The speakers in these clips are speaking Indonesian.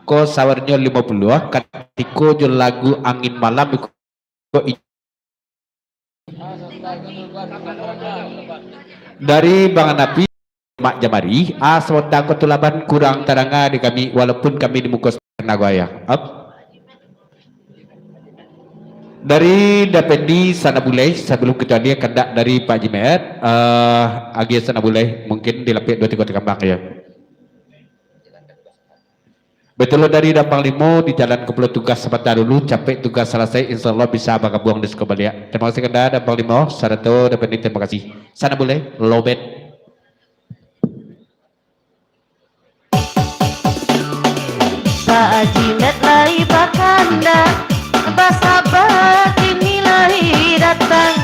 ko sawarnya 50 katiko jo lagu angin malam ko dari Bang Napi Mak Jamari sewetang kotulaban kurang teranga di kami walaupun kami di Mukos Nagoya dari Dapendi sana boleh sebelum kita dia kendak dari Pak Jimet agi sana boleh mungkin dilapik 2-3 kambang ya betul dari Dampang Limo di jalan ke tugas sebentar dulu capek tugas selesai insya Allah bisa bakal buang di sekolah terima kasih kendak Dampang Limo sarato Dapendi terima kasih sana boleh lobet Pak Jimet lai bakanda Basabat ini lahi datang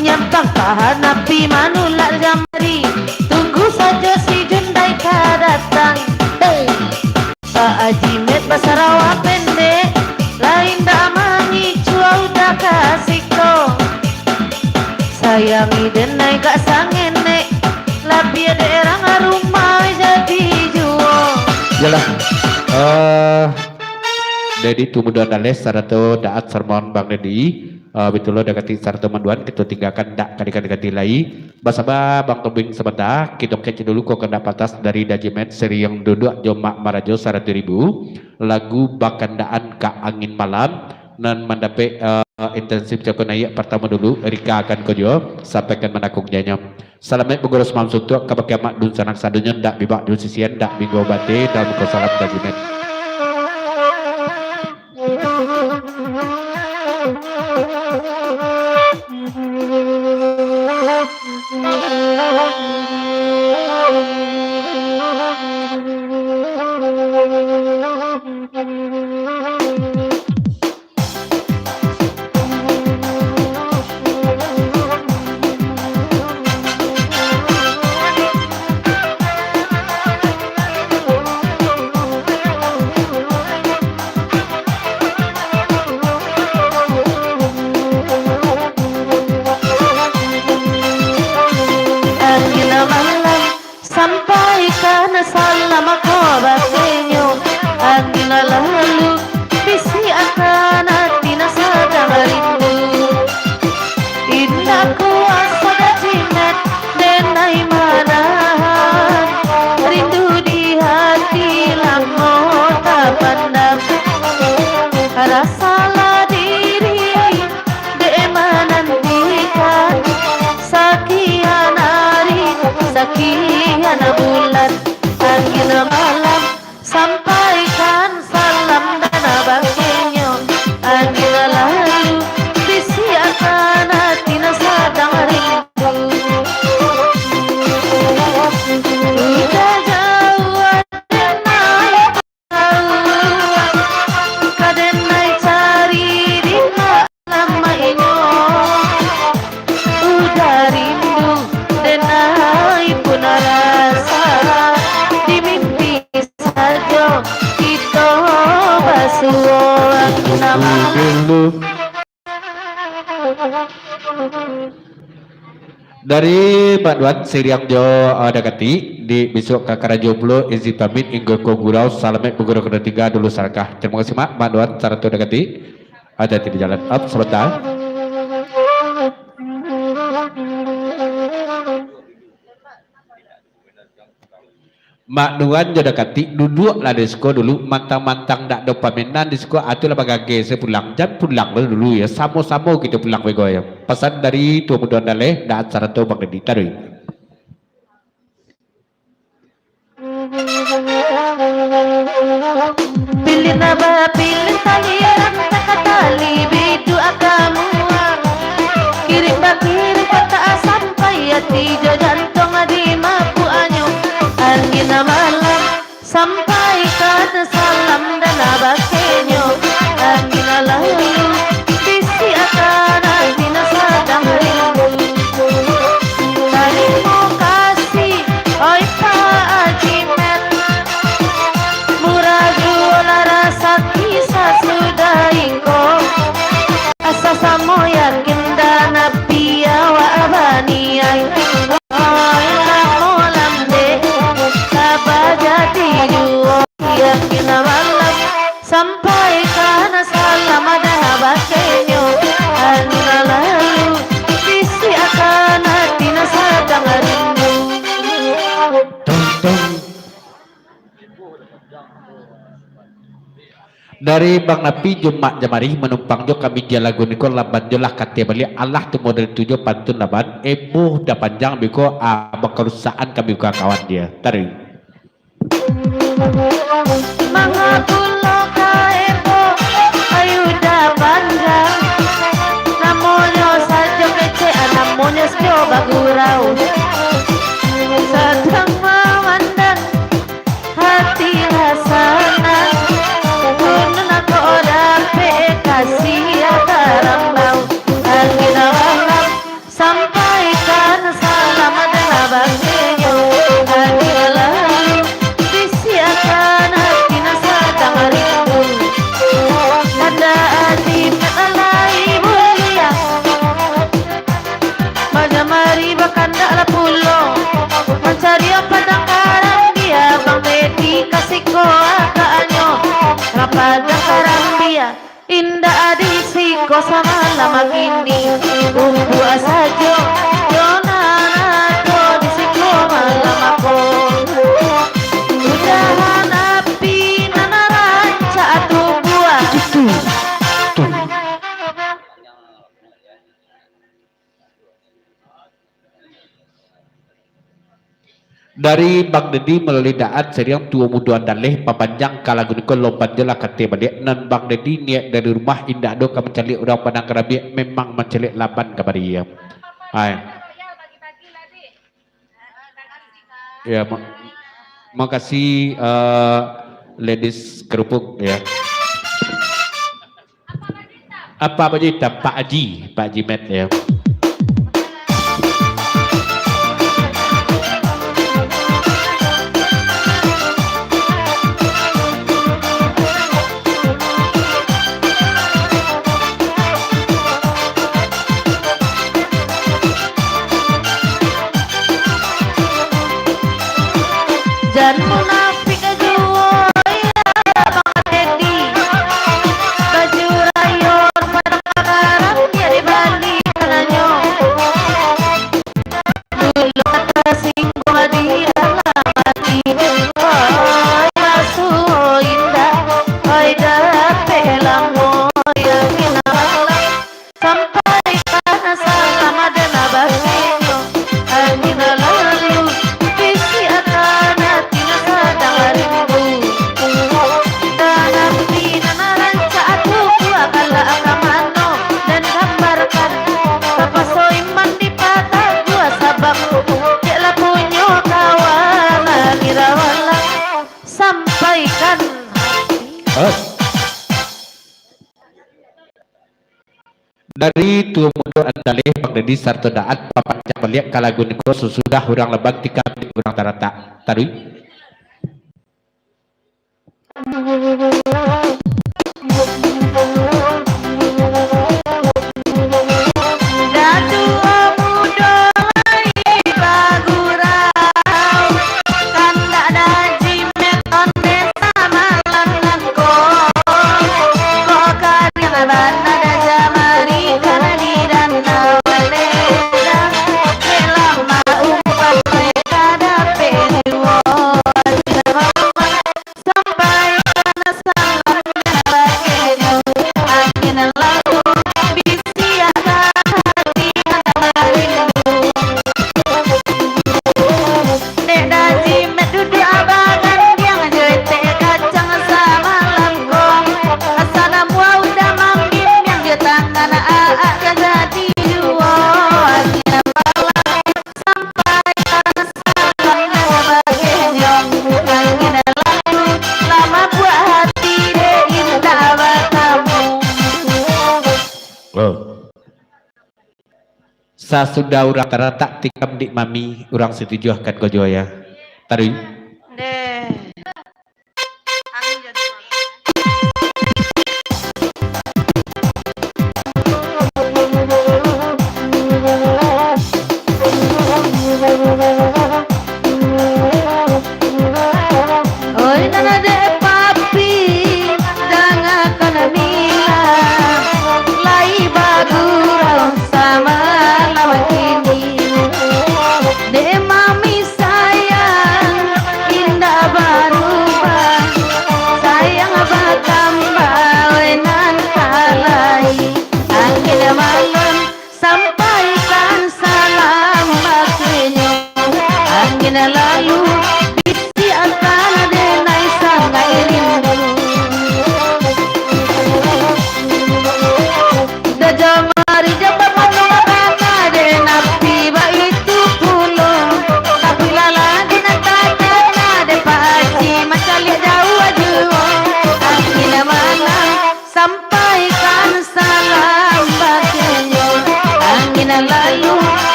Nyampang tahan api manular jamari Tunggu saja si Jundai ka datang Pak Ajimet basarawa pendek Lain dak mangi cua udah kasih ko Sayangi denai gak sangenek Labia daerah ngarumah jadi juo Yalah Dedi tumuduan dales sarato daat sermon Bang Dedi betul lo dekati sarato manduan kita tinggalkan dak kadi-kadi lai basaba Bang Tobing sebentar kita kece dulu kok kena patas dari Dajimet seri yang duduk Jomak Marajo sarato ribu lagu bakandaan ka angin malam dan mendapat intensif cakonaya pertama dulu Rika akan kojo sampaikan menakung janyam salamet bugurus mamsutu kabakiamak dun sanak sadunya ndak bibak dun sisian ndak minggu bate dalam kosalam Dajimet salam aku basenyo Adina lalu bisi akan atina sadang rindu Indah kuasa Dajimet denai manahan Rindu di hati lamo tak pandang Rasalah diri menantikan Sekian hari, sekian bulan Angin malam sampaikan salam dan abangnya Angin lalu bisi akan hati sadang rindu Udah jauh adenai kadenai cari di lama ini Udah rindu denai pun rasa kita basuh dari Pak Duan Siriang Jo Dakati di besok Kakara Jomblo izin pamit inggo ko gurau salamet bugoro kena tiga dulu sarakah terima kasih Pak Duan Sarato Dakati ada di jalan up sebentar Mak Nuan jodoh kati duduk lah disko dulu mantang-mantang dak dopaminan disko atulah bagage saya pulang jam pulang dulu ya samo-samo kita pulang bego ya pesan dari tua muduan daleh dak acara tu Bang Dedi taruh pilih naba pilih talian tak tali bidu akamu kirim bakir kata sampai hati jantung di mapu anyo angin malam sampaikan salam dan abakenyo angin lalu bisi akan hati sadang rindu terima kasih oi Pak Ajimet murah jualan rasa kisah sudah iko asa samo yakin dan api awak abani ay jadi Dari Bang Napi Jumat Jamari menumpang jo kami jalagun niko laban jo lah kate bali Allah tu model tujuh pantun laban ebuh dah panjang biko kerusakan kami buka kawan dia tari Mangapulo kaebo ayuda panjang namonyo sajo kece namonyo sjo bagurau sedang memandang hati rasana kunun aku dape kasih akarambau angin alam sampaikan salam dan abangnya angin alam disiakan hati sedang rindu ada hati melalai mulia Majamari bakanda ala pulo mencari padang karang dia Bang Dedi kasih ko akaanyo rapada karang dia indah adisiko sama lama gini umbu asajo yonana to disiko malam ako udahan api nanaranca atu buah dari Bang Dedi melalui daat seriang tua muduan daleh papanjang kalagun ko lompat jela kate balik nan Bang Dedi niat dari rumah indah do ka mencari orang padang kerabi memang mencari laban kabar dia ay ya makasih ladies kerupuk ya apa aja Pak Haji Met ya dan munafik jua ya Bang Dedi baju rayon pada karang dia di Bali kananyo dulu kata singgung di alamati oi masu indah oi dape lamo yang inalam sampai kana salam dan abangnya angin lalu visi akan sampaikan dari tua muda andaleh Bang Dedi sarto daat papanca beliak kalagun ko sesudah urang lebat tika urang tarata tarui Sasudah urang tarata tikam dik mami urang setuju akan gojo ya tarui deh angin jadi oi nana de papi jangan kena mila lai bagurau sama lawan kini de mami sayang indah berubah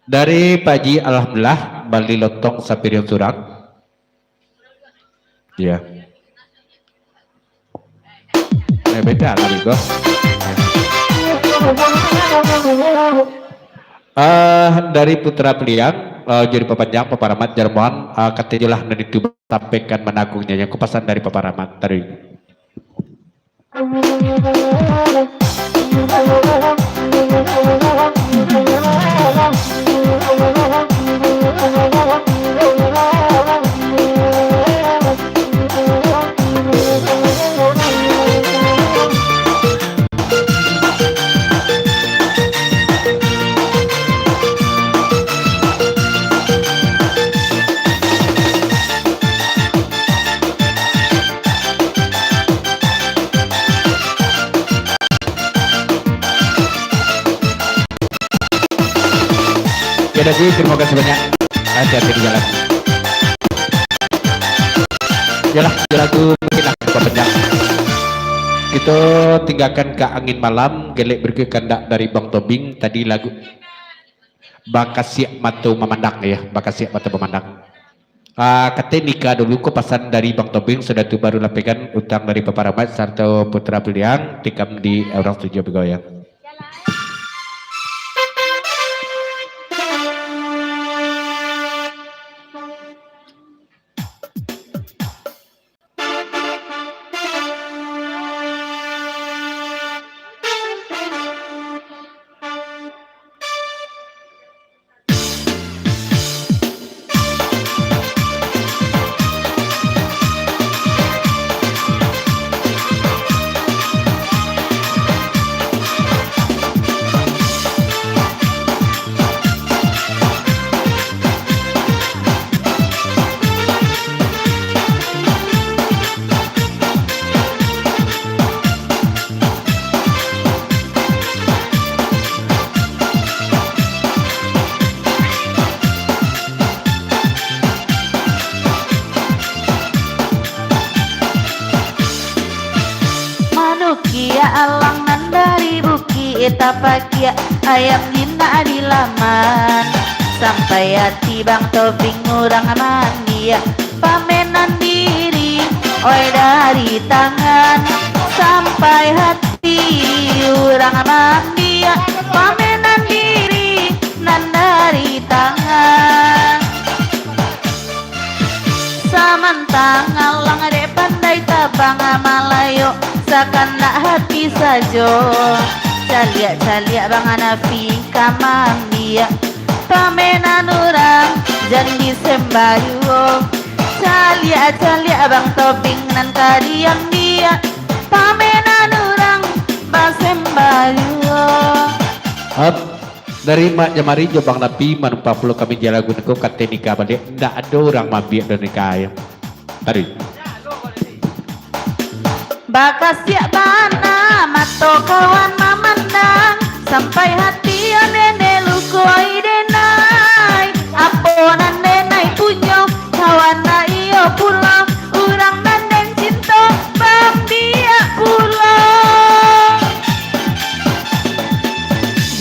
Dari Pak Haji, alhamdulillah Bali lontong sapirion surang. Iya. Beda lah Bigo. Dari Putra Peliang, jadi papanjang Paparamat Jerman, katijulah dan itu sampaikan menagungnya yang kupasan dari Paparamat tadi. Ya udah sih, terima kasih banyak. Hati-hati di jalan. Yalah, lagu mungkin lah panjang. Kita tinggalkan ke angin malam, gelek berkekandak dari Bang Tobing. Tadi lagu Bakasiak Matu Memandang ya, Bakasiak Matu Memandang. Kata nikah dulu ko pasan dari Bang Tobing, sudah tu baru lapikan utang dari Paparamat serta Putra Peliang tikam di orang tujuh begoyang. Alang nan dari buki tapakia ayam dina di laman sampai hati Bang Tobing urang mandi pamenan diri oi dari tangan sampai hati urang mandi pamenan diri nan dari tangan samantang alang ade pandai tabang malayo sakandak hati sajo caliak Bang Hanafi kamambia pamenan orang janji sembayu caliak Bang Tobing nan kadiam dia pamenan orang basembayu dari Mak Jamari Jobang Napi manumpa pulau kami jalagun ko kate nikah balik ndak ada orang mabiak dan nikah ayam tadi Bakasiak bana mato kawan mamandang sampai hati nene lukoi denai aponan denai punyo kawan na iyo pulau urang nandeng cinta bang dia pulau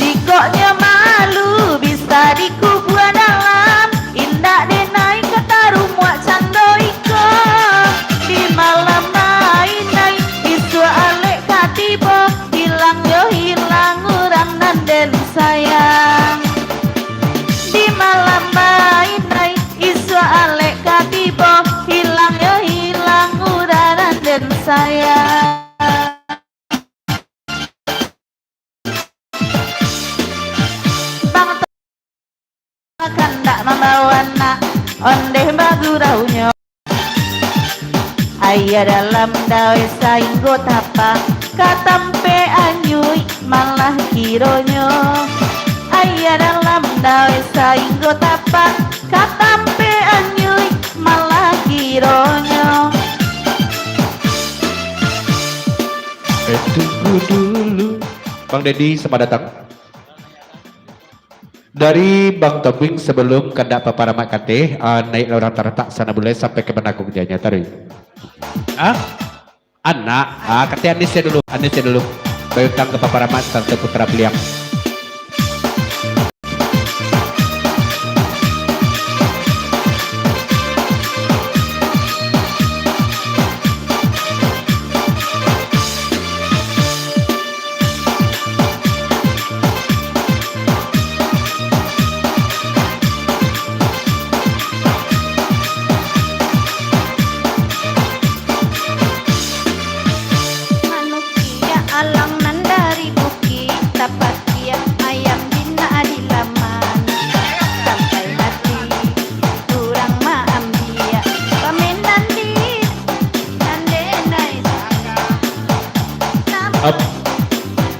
jikoknya malu bisa dikubuan dalam indah denai kata rumah cando iko di malam tiba hilang yo hilang urang nanden sayang di malam bainai isu alek katiba hilang yo hilang urang nanden sayang Bang akan tak membawa nak ondeh baguraunya ayah dalam dawe sainggo tapa katampe anyui malah kironyo ayah dalam dawe sainggo tapa katampe anyui malah kironyo tunggu dulu Bang Dedi selamat datang dari Bang Tobing sebelum kendak Paparamat kate naik orang terletak sana boleh sampai ke Benakung janya tadi anak kata Anisnya dulu bayutang ke Paparamat serta Putra Peliang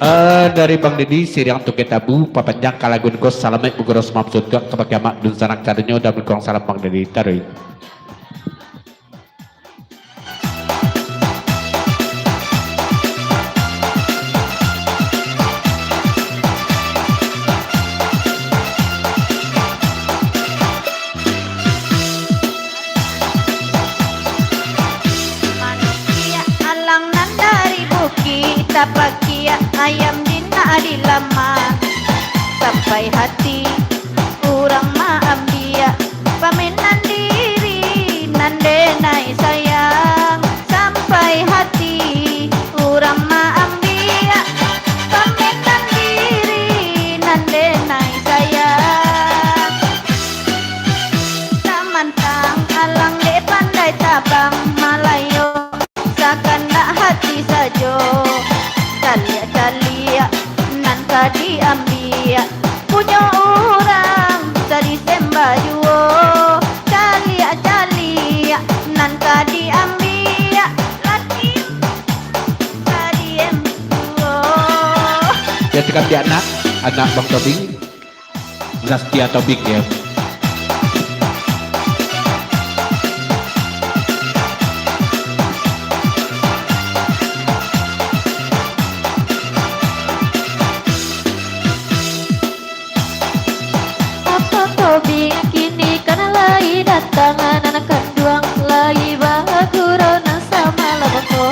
Dari Bang Didi Siriang Tuket Tabu papanjang kalagun kos salamet bugoros mamsud ke kepakai mak dun sanak caranya udah berkurang salam Bang Didi taruh. Manusia alang nan dari bukit tapakia ayam dina di lama sampai hati kurang maambia paminan diri nandenai sayang sampai hati kurang maambia paminan diri nandenai sayang samantang alang de pandai tabang malayo sakana hati sajo calia nan kadi ambia punya orang dari sembayuo calia nan kadi ambia lagi kadi embuo Ya tikap di anak Bang Tobing Zastia Tobing ya. apa tobing kini karena lai datangan anak kanduang lai bahagurona sama lamako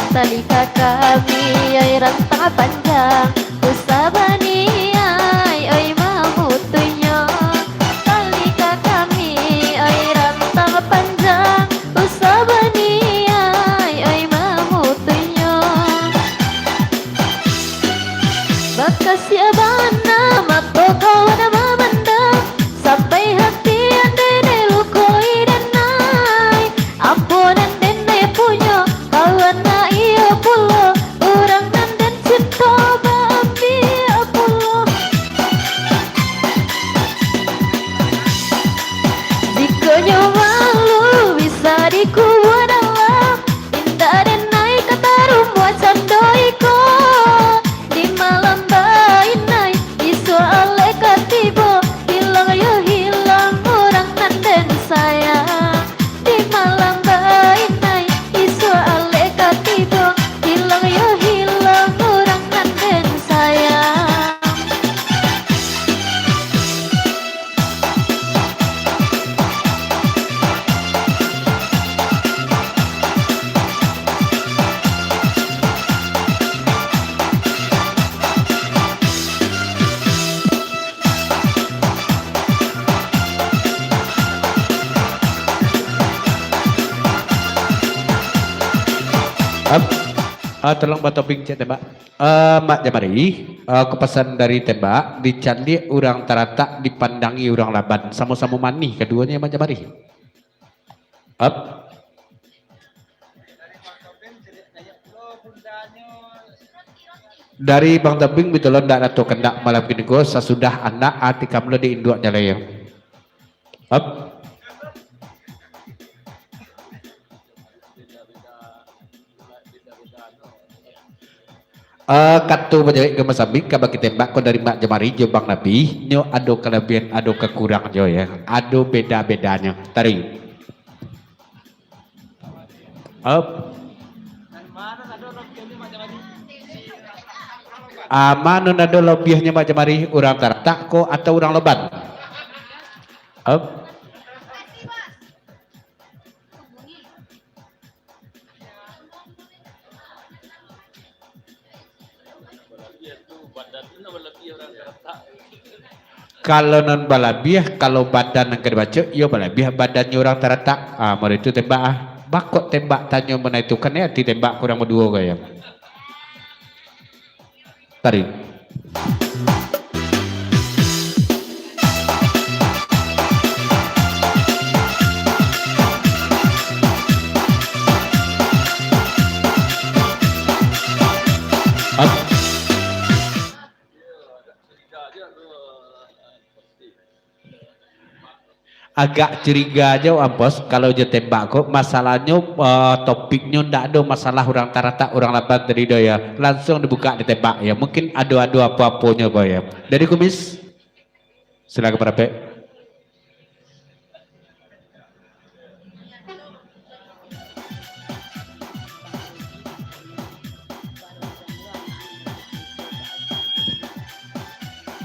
talika kami ay rantang panjang usabani ay mamutunya talika kami ay rantang panjang usabani ay mamutunya bakas ya bana mapokau na mamanda sampai hati ande nelukoi denai ampunan dene punya kawan na iya pulo orang nanden cinta bambi pulo jika nyawalu bisa dikuadalah indah denai kata rumbuat sandoiko di malam bainai isu ale katibo hilang ya hilang orang nanden sayang di malam bainai isu ale katibo hilang ya hilang orang nanden sayang Tolong Mbak Tobing cek tembak. Mak Jamari, kepesan dari tembak dicandi orang terata dipandangi orang laban sama-sama manih keduanya Mak Jamari. Dari Bang Tobing betul ndak atau kendak malam kini go sesudah anak hati kamu di induk jalaya. Katu menjadi gemas sabik kabaki tembak ko dari Mak Jamari jo Bang Nabi nyo ado kelebihan ado kekurangan jo ya ado beda-bedanya tarik mana ado lebihnya Mak Jamari orang tertak ko atau orang leban kalau non balabiah kalau badan yang kebaca yo balabiah badannya orang terletak mau itu tembak bakok tembak tanya mana itu kan ya ditembak kurang berdua gaya tarik agak curiga aja ampos kalau je tembak kok masalahnya topiknya ndak ada masalah orang tarata orang lapan tadi ya langsung dibuka ditembak ya mungkin ada apa-apanya Pak ya dari kumis silakan para Pak.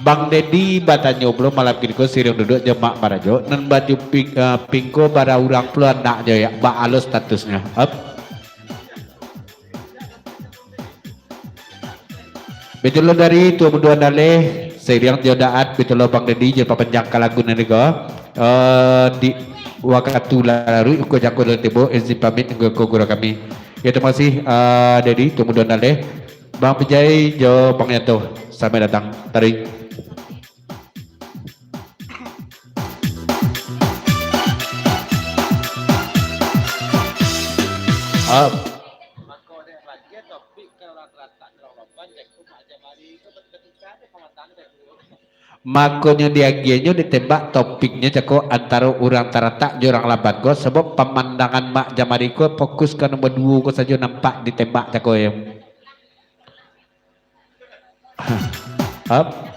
Bang Dedi batanya belum malam kini ko sirang duduk jemak barajo nan baju pingko bara urang peluan nak aja ya ba alo statusnya up betul lo dari tua berdua dale sirang jodaat betul lo Bang Dedi je papanjang kalagu nani ko di waktu lalu ko jako lo tebo izin pamit ke guru kami ya terima kasih Dedi tua berdua dale Bang Pejai jo Bang Yanto sampai datang tarik. Makanya diagiannya ditembak topiknya cako antara orang tarata orang laban ko sebab pemandangan mak jamari ko fokus ke nomor 2 ko saja nampak ditembak cako ya. Up.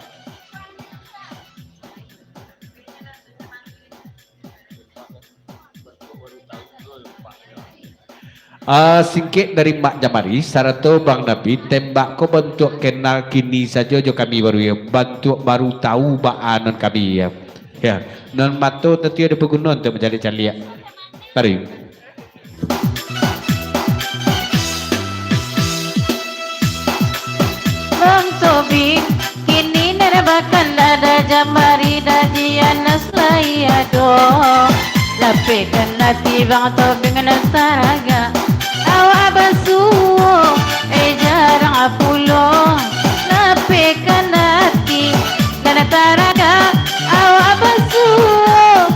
Singkit dari Mak Jamari sarato Bang Nabi tembak ko bentuk kenal kini saja jo kami baru ya bentuk baru tahu baanon kami ya non mato tentu ada pegunungan untuk menjadi calia mari Bang Tobi kini nerbakan dada Jamari dajian naslayado lapekan hati Bang Tobi ngenasaraga awak basuh jarang apulo lapekan hati dan taraga awak basuh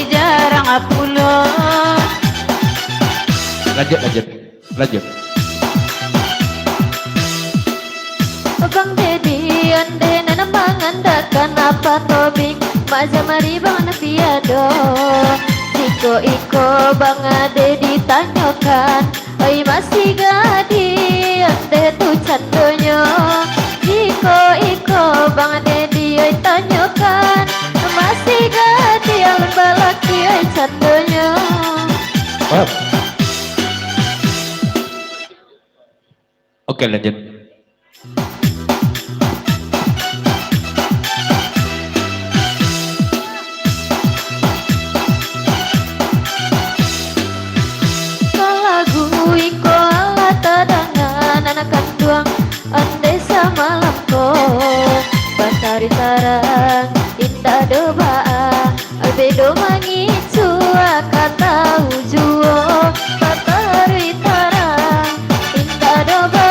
jarang apulo lanjut Bang Dedi ande nana mangandakan apa tobing Mak Jamari Bang Nabi ado iko Bang Dedi tanyakan oi masih gadi ande tu candonya iko Bang Dedi oi tanyakan masih gadi alun balaki oi candonya Oke lanjut Batari tarang indah doa albedo mangicu kata ujuo batari tarang indah doa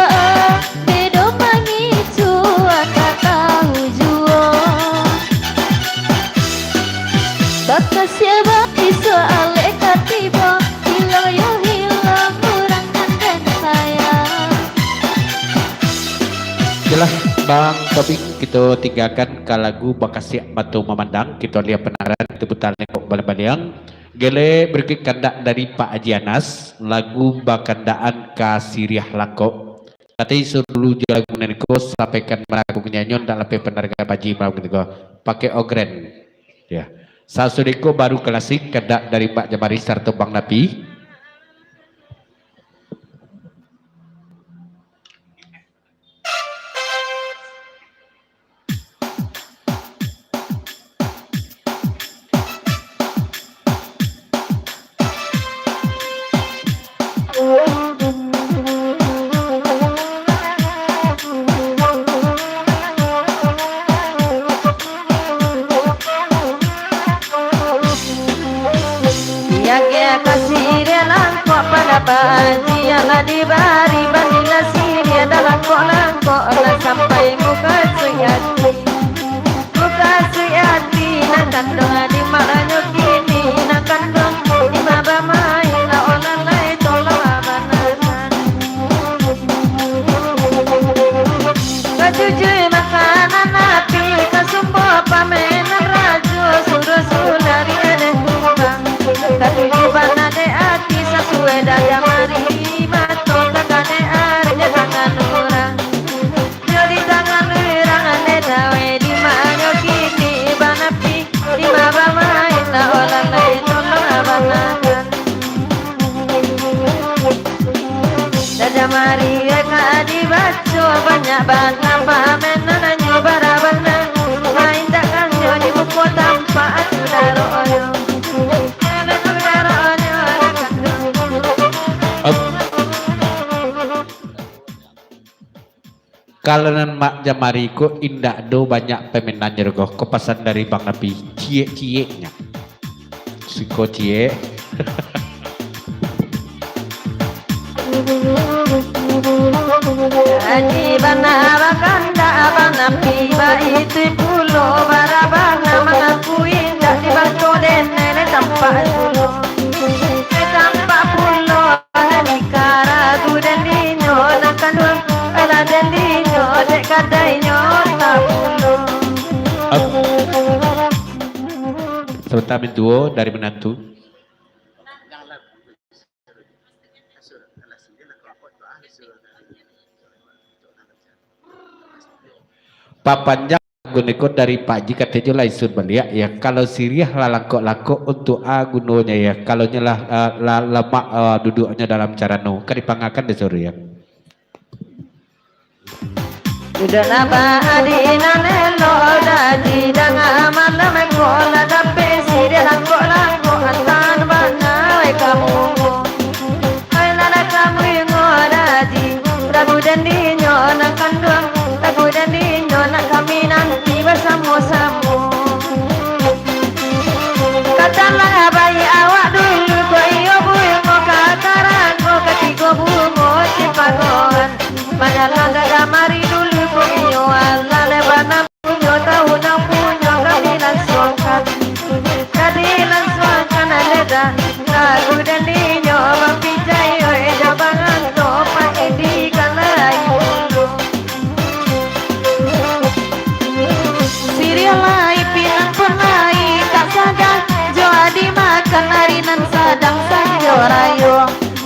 bedo mangicu kata ujuo bakas ya baki soal ekatibo hilang yo hilang kurang dan sayang jelas Bang topik kita tinggalkan ke lagu Bakasi Batu Memandang kita lihat penaran itu putar nengok balik-balik gele berikut kandak dari Pak Haji Anas lagu Bakandaan Kasiriah Langkok nanti suruh lagu neneko sampaikan meragu nyanyon tak lebih penerga Paji pakai ogren ya sasudiko baru klasik kandak dari Pak Jamari serta Bang Nabi dibari banding nasi dia dalam kok lah sampai muka suyati nak kandung di malanya kini nak kandung di maba main la onan lai tolak banakan kajujui makanan api kasumpo pamenan rajo suruh dari ene bana de ati sesuai daya mari mato takane arnya tangan orang jadi tangan orang ane dawe di mana kini bana pi di mana main na orang lain tolong abanakan daya mari eka dibaco banyak banget pamen nanyo barabana main takkan di buku tanpa atudaro oyo Kalanan mak jamariku indah do banyak pemenan jergo kepasan dari Bang Nabi cie-cieknya siko cie Aji bana bakanda bana piba itu pulo barabana mengakui tak dibantu dan nenek tampak pulo tampak pulo di kara dan dinyo nakan ala dan dinyo dek kadainya tak pulo sebentar menduo dari menantu papanjang guniko dari Pak Ji katanya laisun belia ya kalau siriah lalangkok-langkok untuk gunonya ya kalau nyelah lemak duduknya dalam cara no keripangakan disuruh ya Udah napa adina nelo daji danga amanda mekola tapi siri langkok antan bana we kamu ay nana kamu ngodaji ragu dan dinyo nakan doang ragu dan dinyo nak kami nanti bersama-sama katalah bayi awak dulu ko iyo bungo kataran ko ketigo bungo cipagon Manalang gagamari dulu punyo ala lebana punyo tahu na punyo kadilan suakan aleda lagu dan dinyo mempijay o ejabangan to pakidikan lain dulu sirialai pinang penai tak sadar jo adi makan harinan sadang sanjo rayo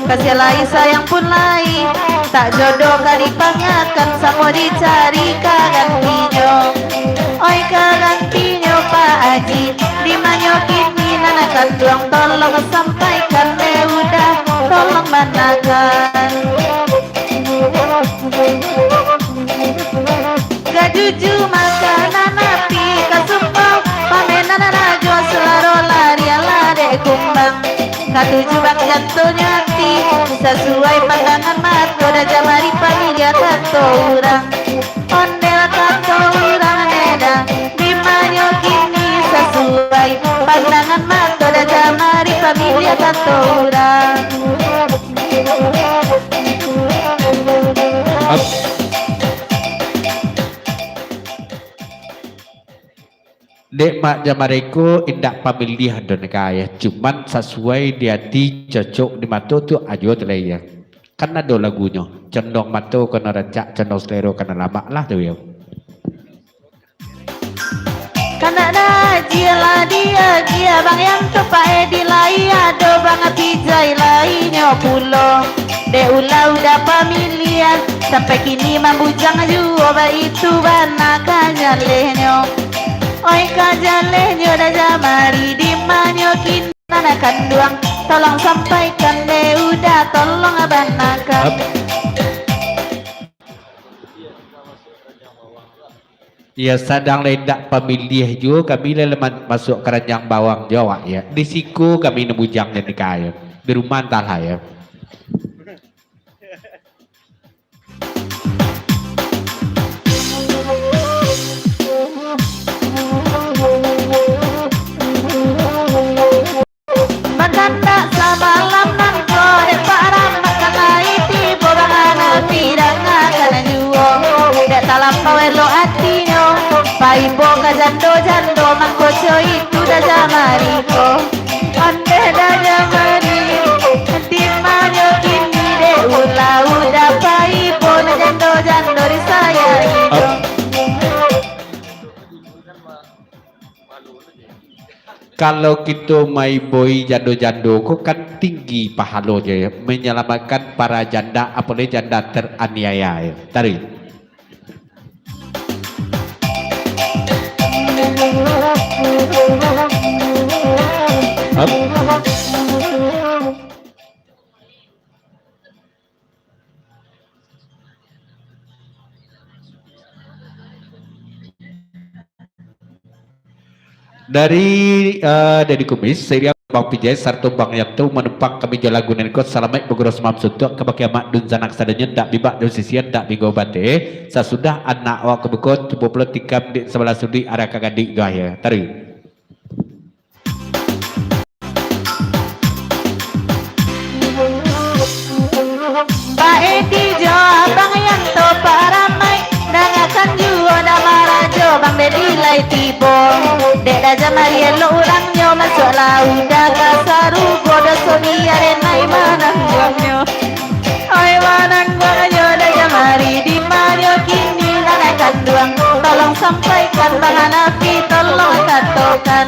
kasih lai sayang pun lai tak jodoh kadipangakan samo dicari kagantinya oi kagantinya Pak Haji di manyo kini nanakan tuang tolong sampaikan udah tolong banakan gak juju makanan api kasumpau pamenan rajo selaro lari ala dek kumbang katuju bang jantungnya hati sesuai pandangan mata udah jamari pamilya tato urang ondel tato urang neda dimanyo kini sesuai pandangan mata udah jamari pamilya tato urang Dek mak jamariku indak pamilih dan kaya cuman sesuai di hati cocok di mata tu ajo telai ya karena do lagunya condong mata kena racak condong selero kena lama lah tu ya karena dah dia bang yang tepae di lai ado bang pijai lainnya pulo de udah pamilian sampai kini mambujang juga itu banakannya lehnyo oi kajale nyoda jamari di manyo kinana kanduang tolong sampaikan udah tolong abanakan ya sadang lendak pemilih juga kami leman masuk keranjang bawang Jawa ya di siku kami nebujang dan kaya di rumah entah lah ya Maganda sa malam ng kore parang makakaiti Bobangana pirang kalanjuo Tidak talampaw elo atinyo Paibo ka jando Mangkocho itu da jamariko Ande da jamari Nanti manyo kini de ulau da paibo na jando risaya itu Kalau kita mai boy jando-jando kok kan tinggi pahalanya ya, menyelamatkan para janda apalagi janda teraniaya ya. Tarik. Dari Kumis, serial Bang Pijay sarto Bang Yanto menumpang kami jalagunan kot salamai beguros mamsutuk kebaki amak dun zanak sadanya tak bibak dun sisian tak bigo bate sasudah anak awak kebekot cukup pula tikam di sebelah sudi arah kagadik gaya tarik. Pak Edi Jo Bang Yanto paramai dangakan juo nama rajo Bang Dedi lai tibo dek daja Maria lo urangnya masuk lauda kasaru goda sonia renai manang jomnyo oi manang goyo daja Mari di Mario kini nanakan duang tolong sampaikan Bang Hanafi tolong katokan.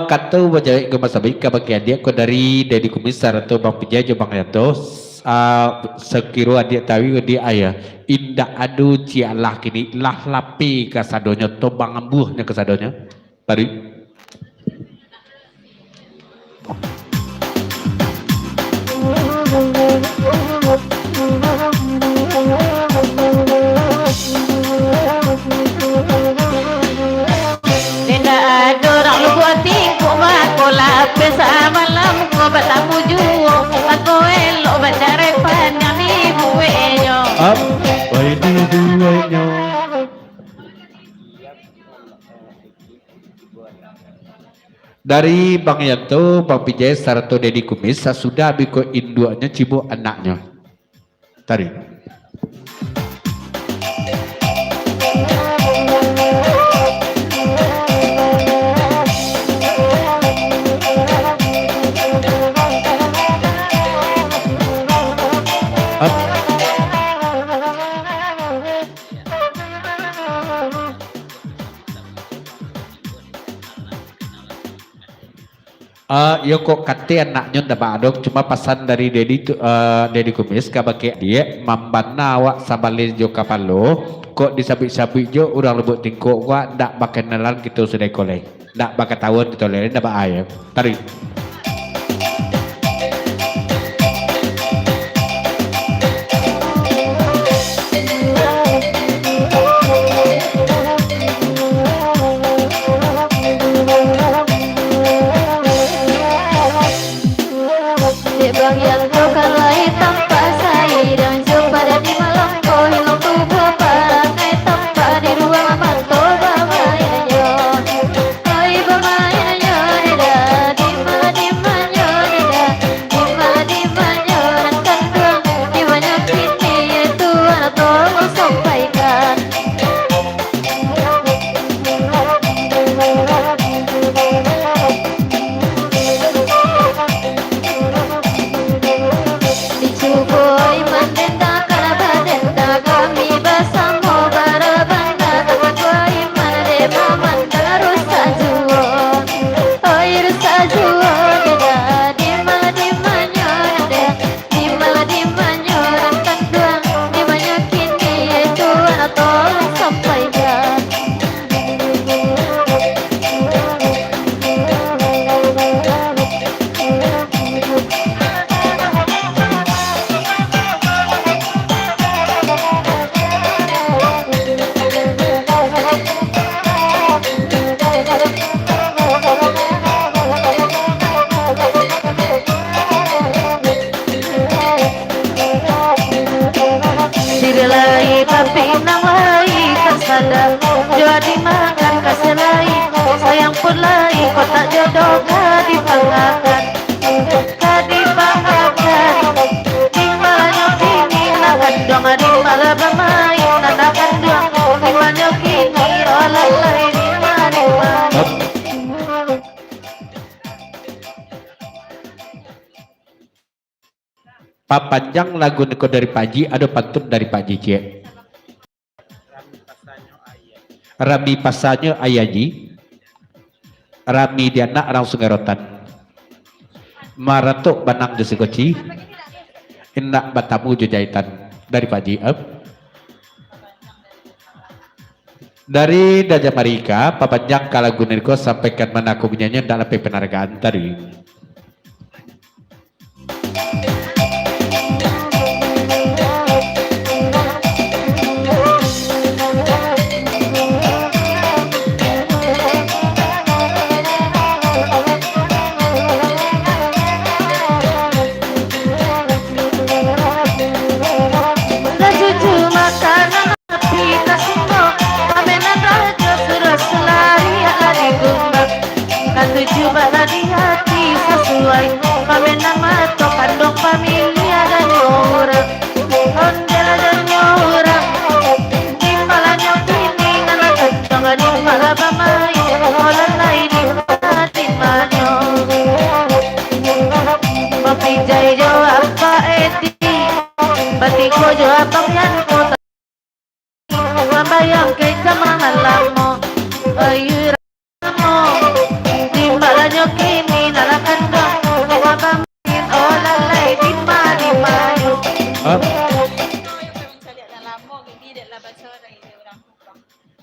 Kata wajah gemas sabik kebagian dia ko dari Dedi Kumis atau Bang Pijay jo Bang Yanto sekiro adik tawi di ayah indah adu cialah kini lah lapi kasadonya to bang ambuhnya kasadonya tadi. Malam ko batamu juo ako elo badare panyami buenyo oi di buenyo dari Bang Yanto Bang Pijay sarto Dedi Kumis sudah biko induanya cibo anaknya tadi. Yo kok kate anaknya ndak adok cuma pesan dari Dedi Kumis kabake dia mambana awak sabale jo kapalo kok disabik-sabik jo urang lebut tingkok gua ndak bakal nelan gitu sudah koleh ndak bakal tawon gitu lele ndak ayam tarik. Di tak jodoh kadipanggakan timbalanyo kini nakan dong adimbala bermain nanakan dong timbalanyo kini olalai dimana. Papanjang lagu niko dari Paji, ada pantun dari Paji cie. Rami pasanyo ayaji, Rami dianak orang Sungai Rotan, Maratuk banang desegoci, Innak batamu jujaitan dari Paji. Dari Daja Marika, papanjang kalagu niko sampaikan mana aku punyanya dalam penargaan tadi. Bala di hati sesuai pamenang mato kandung familia dan nyora ondela dan nyora timbalanyo kini anak kentong adimbala bamai olan lain di manyo bapijay jo apa edi batiko jo abang yanko mambayang kay kamang alamo ayura timbalanyo kini nalakan dong pamamin olalai dimana.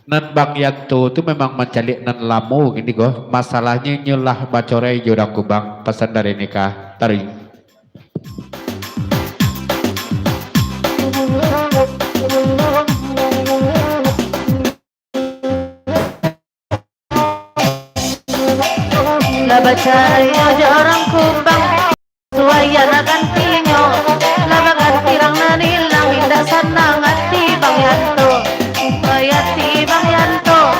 Nan Bang Yanto itu memang mencalik nan lamu gini go. Masalahnya nyelah bacorai jurang kubang pesan dari nikah tari. Bacayo jorang kubang suayan akan tinyo labakan tirang nanilang indah sanang ati Bang Yanto ayati Bang Yanto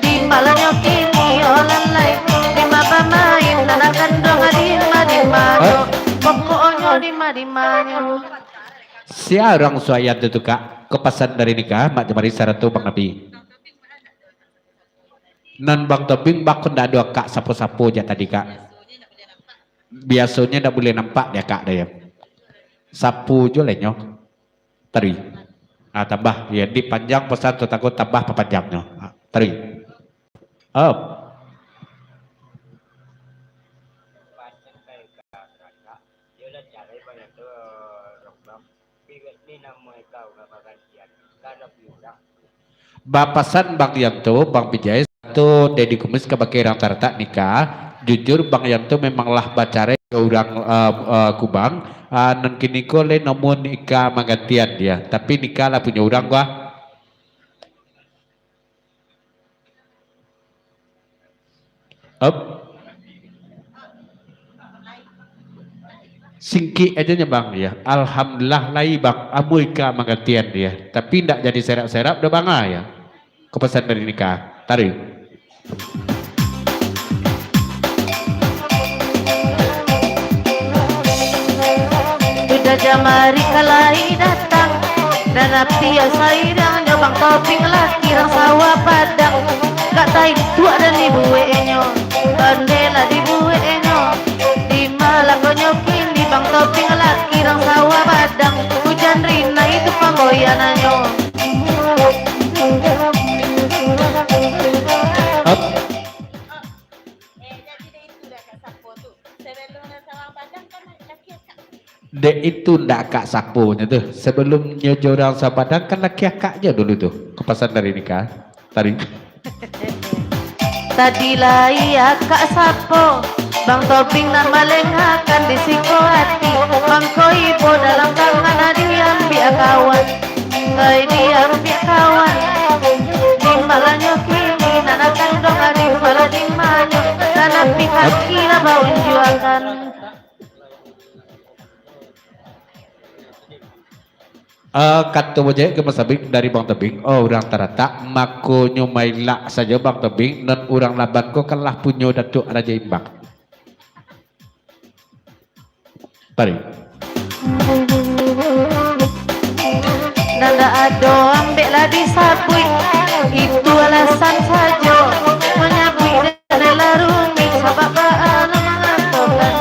di malanyo kini olalai di mapamain nanakan dong adimanyo pokoknya dimanyo Siarang suayat itu kak kepasan dari nikah mak jemari saratu Bang Nabi. Nan Bang Tobing bakun dah ada kak sapu-sapu aja tadi kak. Biasanya tak boleh nampak dia kak dia. Sapu je lenyok. Teri. Ah tambah ya di panjang pesan tu takut tambah panjangnya. Teri. Oh. Bapasan Bang Yanto, Bang Bijay satu Dedi Kumis kebagai orang tarta nikah. Jujur Bang Yanto memanglah bacare ke orang kubang. Nan kini ko le namun nikah magantian dia. Tapi nikah lah punya orang gua. Singki aja nya Bang ya. Alhamdulillah lai Bang amuika magantian dia. Tapi ndak jadi serap-serap udah Bang ya. Kepesan dari nikah. Tarik. Sudah jamari kalai datang dan api sairang jabang toping laki rang sawah padang gak tain tua dan ibu enyo bandela di bu enyo di malakonyo kini bang toping laki rang sawah padang hujan rina itu panggoyananyo. Dek itu ndak kak sapunya tuh sebelum nyojo orang Padang kan laki kakaknya dulu tuh kepasan dari nikah tadi. Tadi lah iya kak sapo bang toping nama lenghakan di siko hati bang koibo dalam tangan diam biar kawan diam biar kawan di malanyo kini nanakan dong adi malah di manyo nanapi kaki na bau jualan. Kata wajah ke masabik dari Bang Tebing, oh orang terata, mako nyumaila saja Bang Tebing, dan orang laban ko kalah punyo Datuk Raja Imbang. Tari. Nanda ado ambillah disabui, itu alasan saja menyabui dari larumi sabab ba'ala mengatakan.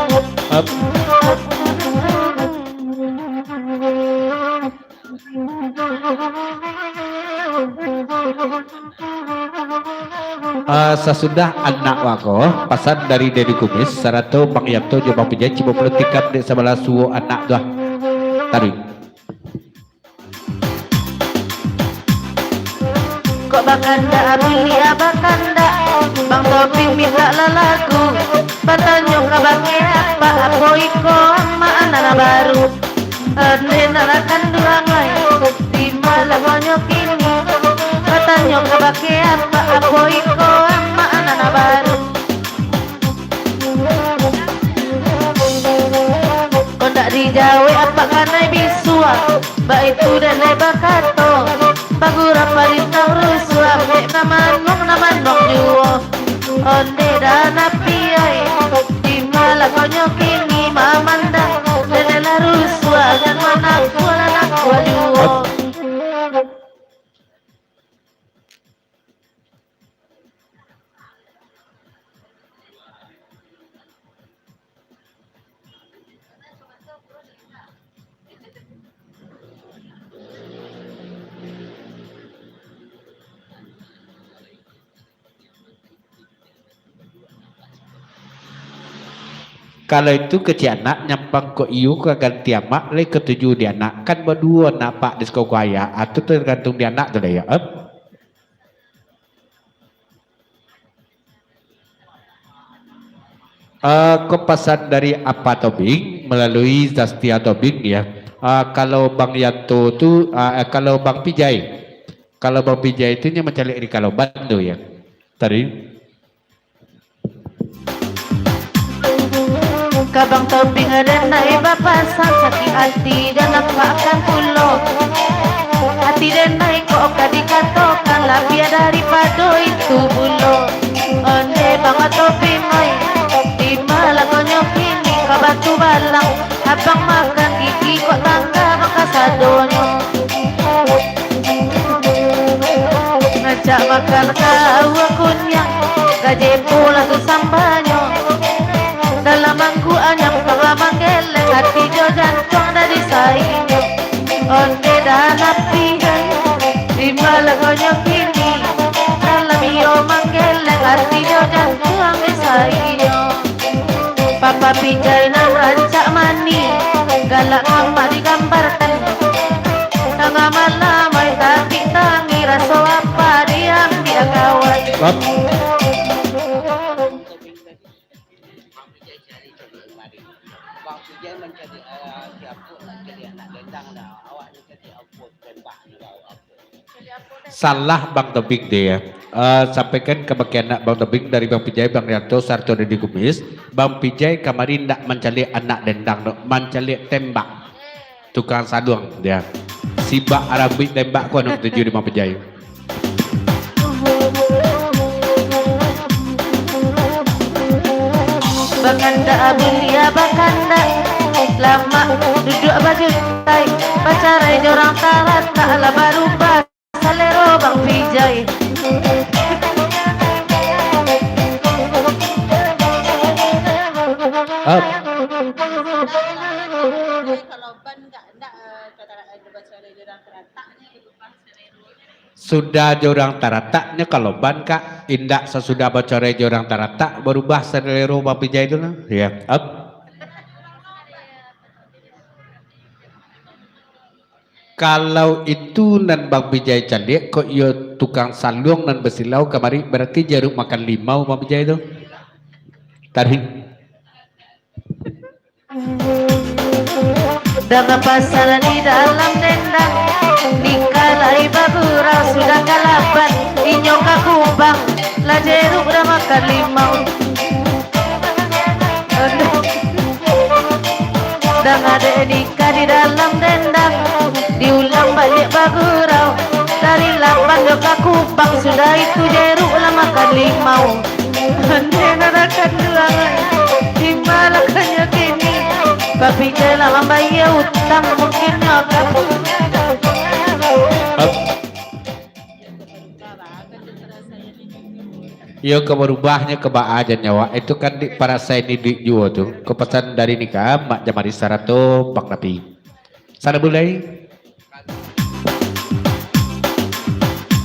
Sesudah anak wako pasan dari Dedi Kumis sarato Bang Yanto jo Bang Pijay cibo tikap di sebelah suwo anak dah tari Kok bakanda abili abakanda Bang Toping minta lagu Batanyo kabake apa Apo iko ama anak baru Ande nalakan duangai Di malagonyo kini Batanyo kabake apa Apo iko ama anak baru Kok ndak dijawe apa kanai bisua Ba itu dan bakato Pagura palintang rusua Mek namanok juo Onde dana piai Di malagonyo kini mamanda Denela rusua Dan manakku juo kalau itu kecil anak nyampang ke iu ke ganti amak le ketujuh dia anak kan berdua napak di sekolah kaya atau tergantung dia anak tu lah ya kepasan dari apa Tobing melalui Zastia Tobing ya kalau Bang Yanto tu kalau Bang Pijay itu nya mencari di kalau bantu ya tadi Kabang Toping ada naik bapasan Sakit hati dan nampakkan pulau Hati dan naik kok dikatakan Lebih daripada itu bulu Onde Bang Toping oi Di malagonyo kini kabatu balang Abang makan gigi kok tangga maka sadonyo Ngajak makan kau kunyang Gaje pula tu sambanyo dalam mangkuan yang kau manggeleng hati jo jantung dari sainyo onde dan api di malagonyo kini dalam iyo manggeleng hati jo jantung dari sainyo Papa Pijay nan rancak mani galak mama digambarkan tengah malam ay tapi tangi raso apa diambil kawan salah Bang Tobing dia sampaikan ke bagian anak Bang Tobing dari Bang Pijay Bang Yanto Sarto Dedi Kumis Bang Pijay kemarin tidak mencari anak dendang mencari tembak tukang saduang dia sibak Arabik tembak ko anak tujuh di Bang Pijay bakanda abulia bakanda lama duduk baju tai pacarai jorang tarat tak lah baru salero Bang Pijay sudah jorang tarataknya kalau ban kak indak sesudah bocore jorang taratak berubah selero Bang Pijay itu lah ya kalau itu nan Bang Pijay candik kok yo tukang salung nan besilau kemari berarti jeruk makan limau Bang Pijay itu tarik dengan pasal di dalam dendang dikalai babura sudah kalaban inyo kakubang lah jeruk dah makan limau dan ada nikah di dalam dendang diulang Ayo kakupang sudah itu jeruk lah makan limau. Andai narakan duangan dimalakannya kini. Tapi dalam membayar utang mungkinnya kamu. Yo ke berubahnya ke aja nyawa itu kan di para saya ini di jual tuh kepesan dari nikah mak jamari sarato bang napi sana mulai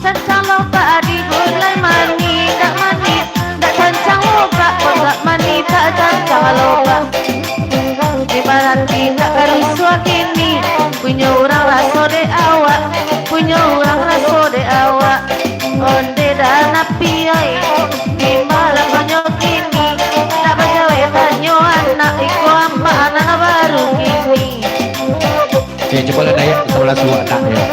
Cancang loka di gulai mani tak manis tak cancang loka tak mani tak cancang loka di barati tak kerisua kini punya orang raso de awak punya orang raso de awak onde dan api ai di malam banyak kini tak berjawa tanyo anak iko amba anak baru kini ya coba lah daya sebelah dua anak ya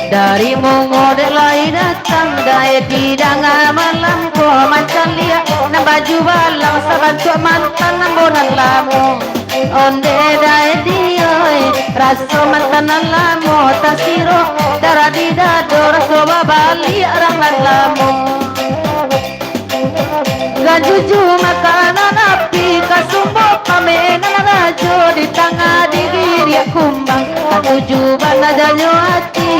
dari mongo de lai datang daya di dangan malam ko mancan liat na baju balang saban tua mantan nambonan lamu onde daya di oi raso mantan lamu tasiro darah di dado raso babali arang lamu gajuju makanan api kasumbo pamenan rajo di tengah diri kumbang katuju bana janyo hati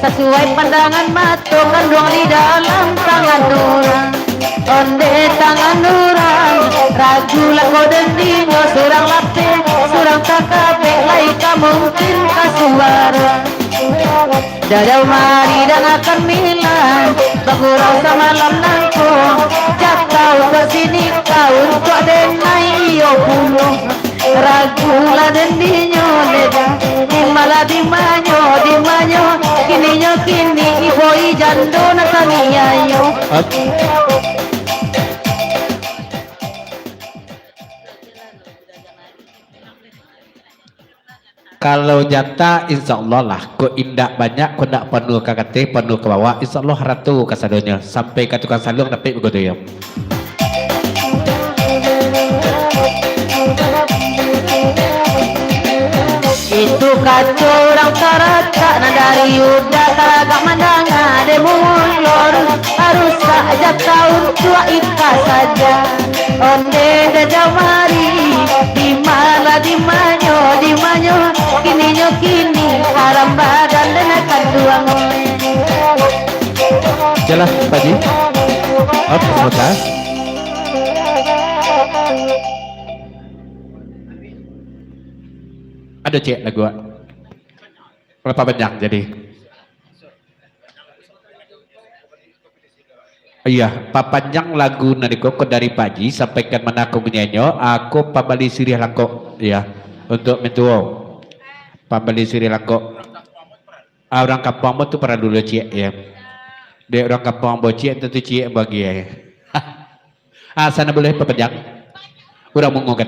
sesuai pandangan mata kandung di dalam tangan orang onde tangan orang ragu lako dendinyo surang lape surang takape laika mungkin kasuara dadau mari dan akan milan bagurau sama malam nangko jakau ke sini kau untuk denai iyo puluh ragulah dendinyo leda dimala dimanyo kini iboi jando nataniayo kalau jata insya Allah lah kok indah banyak kok nak penuh kakate penuh ke bawah insya Allah ratu kasadonya sampai ke tukang salung tapi begitu ya itu kacau orang tarata na dari udah tagak mandanga de mulor harus saja tahun tua ika saja onde de jamari dimanyo kini haram badan dengan kanduang jelas Pak Ji oke sebentar ada cek lagu berapa banyak jadi iya papanjang lagu nanti kok dari Pak Ji sampaikan mana aku nyanyo aku pabali sirih langkok ya untuk mentuo pabali sirih langkok orang kampung tuh pernah dulu cek ya dia orang kampung cek tentu cek bagi ya sana boleh papanjang udah mau ngomong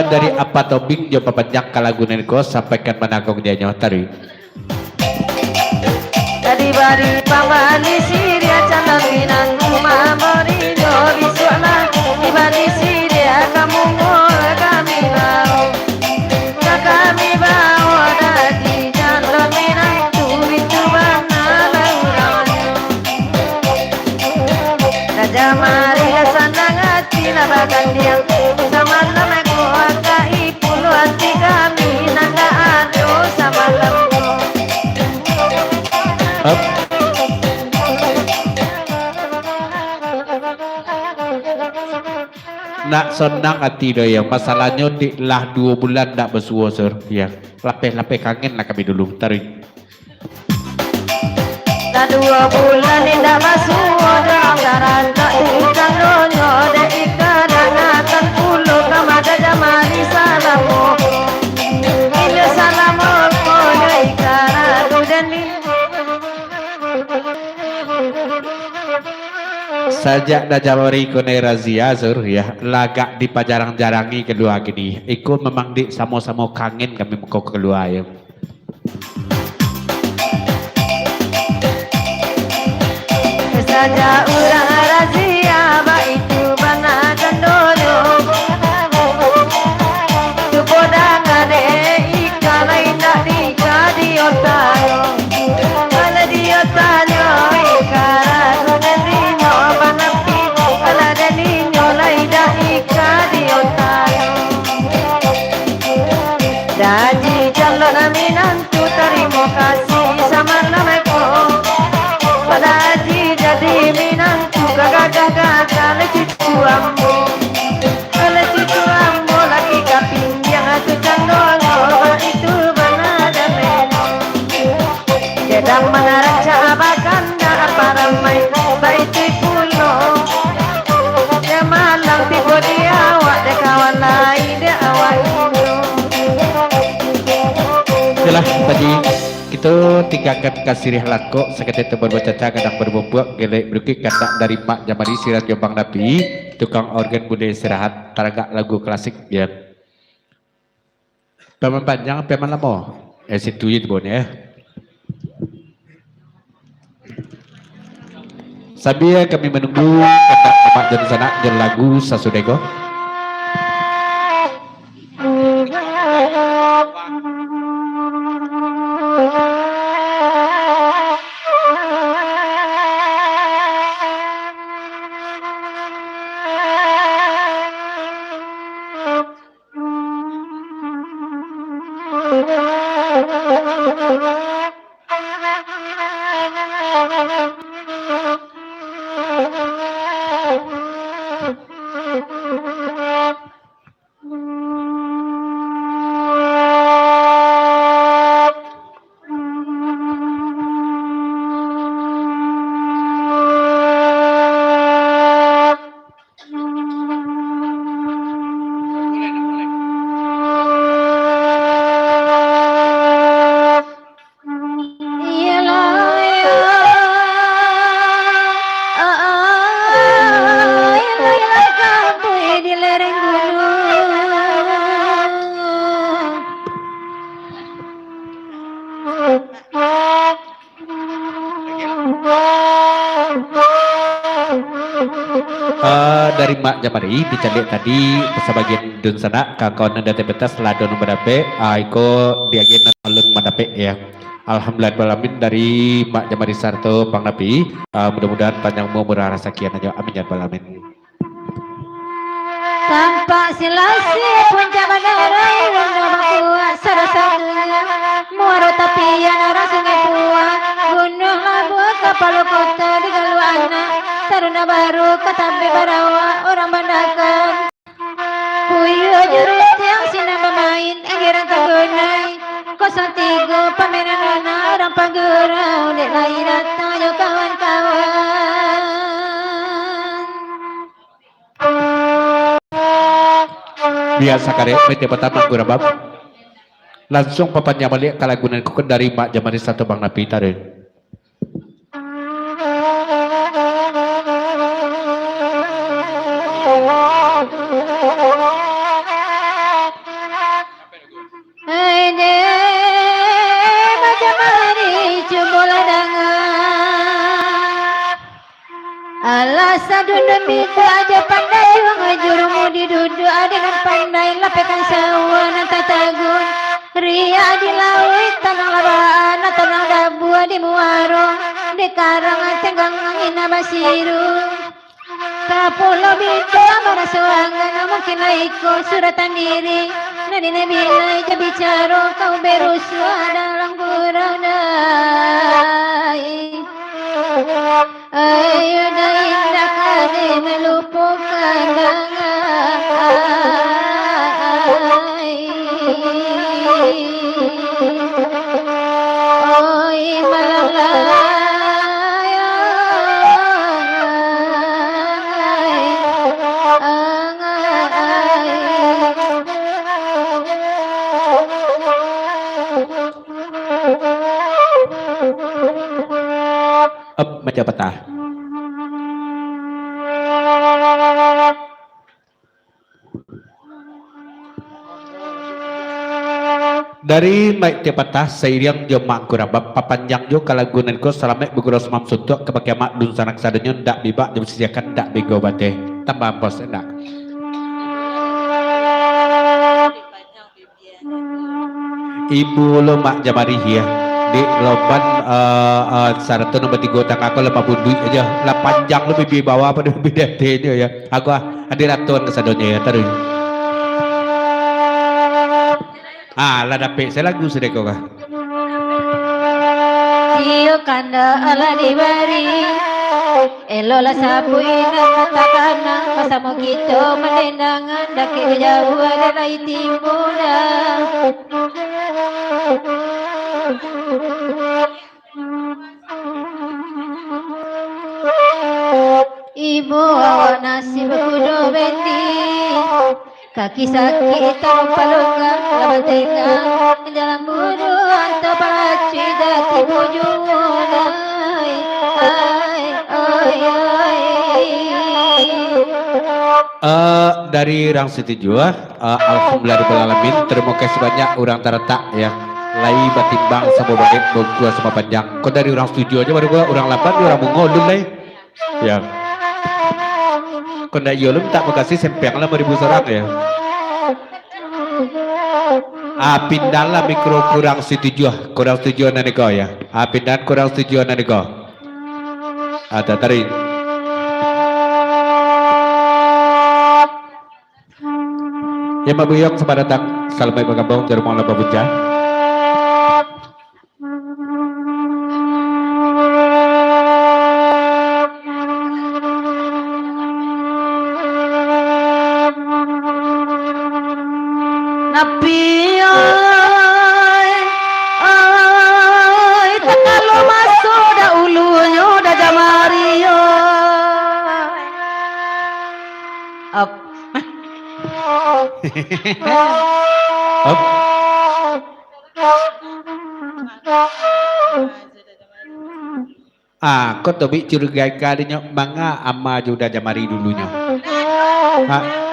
dari apa topik jawab panjang kalagu nenko sampaikan menanggung dia tari dari bari pamani siria calon binan rumah morido bisuana di bari siria kamu mula kami bawa dari calon binan turi cubana lauranya raja maria sanang hati nabakan dia sama nama akai puluhan tiga minandaan sama lembu nak senang hati doya masalahnya di lah 2 bulan tak bersua sir ya lapeh kangen lah kami dulu tarik Tak 2 bulan tidak masuk dalam garan tak tukang donyo dek ikan akan puluh kamada jamari salamu ini salamu kono ikan dan Sajak da jawari kone razia zur ya lagak di pajarang-jarangi kedua gini. Iku memang di samo-samo kangen kami mengko kedua ya. Saja urang razia ba itu banakan dono. Tu podang ade ikan indah di otayo. Ala di otayo ikan nandino banapi ala nandino laida ikan di otayo. Daji calon minantu terima kasih sama namaku. Pada haji jadi minantu gagah-gagah cucu ambo. Kalau cucu ambo lagi kaping yang aku candol itu benar dan memang. Sedang menaraca abakanda apa ramai baik pulo. Dia malang tiba dia awak dia kawan lain dia awak Indo. Itulah tadi kita tinggalkan kasih lako sekedar teman bercaca kadang berbumbuk gelek berukik kandak dari Mak Jamari Sirat Jombang Napi tukang organ budaya istirahat taragak lagu klasik ya. Paman panjang paman lama situ itu bon ya. Sambil kami menunggu kandak Mak Jon sana jon lagu Sasudego. Dari Mak Jamari dicalik tadi sebagian dun sana kakon dan tebetas ladon mendape aiko diagen alun mendape ya. Alhamdulillah dari Mak Jamari Sarto Bang Napi mudah-mudahan panjang umur rasa kian aja amin ya balamin. Tampak silasi puncak bandara kuat sarasatunya muaro tapian orang sungai puat gunung labu kapal kota di galuh anak taruna baru katabe barawa orang bandakan kuyu jurus yang sinar bermain anggiran kegunai 03 pameran anak orang pagurau dek lain datang yo kawan-kawan. Biasa karek media pertama gurabab langsung papannya balik kalagunan kukun dari Mak Jamari Sarto Bang Napi tarik. Sadun demi aja pandai ngajurmu di duduk dengan pandai lapekan sawan tatagun ria di laut tanang labaan tanang dabu di muaro di karang tenggang angin basiru kapulo bintang marasuangan mungkin laiko suratan diri nadi nabilai jabicaro kau beruswa dalam gurau dai. Ayo dah indah kali melupakan dangai. Oi malam Majapahit. Dari Maik Tepatah seiring jemak kurabab papanjang jo kalagunan ko salamek beguros mamsutuk kebagai mak dun sanak sadenya ndak bibak disediakan ndak bego bate tambah pos ndak. Ibu lo mak jamari ya di loban sarata nomor 3 tak aku lemah bunduy aja lah panjang lebih bawah pada beda dia ya aku adiratuan kesadonya ya terus lah dapet saya lagu sedek kok kah Iyo kanda ala dibari Elola sapu ina katakana Pasamo gitu menendangan Daki jauh adalah timuna Ibu awa nasi berkudo bendi Kaki sakit tanpa luka Laban tengah Dalam buru Anta paci dati bujungan dari Rang Siti Jua alhamdulillahirobbilalamin terima kasih banyak orang terletak ya lai batimbang sama balik gua sama panjang kok dari orang setuju aja baru gua orang 8 orang mengolun lai ya kok ndak iya lu tak makasih sempeng lah 1000 orang ya pindah lah mikro kurang setuju nanti kau ya pindah kurang setuju nanti kau ada tarik ya Mbak Buyong selamat datang salam baik berkabung dari Mala Babuja Nabi tak kalau masuk dah ulunya dah jamari up up kau tobi curigai kalinya manga ama juga jamari dulunya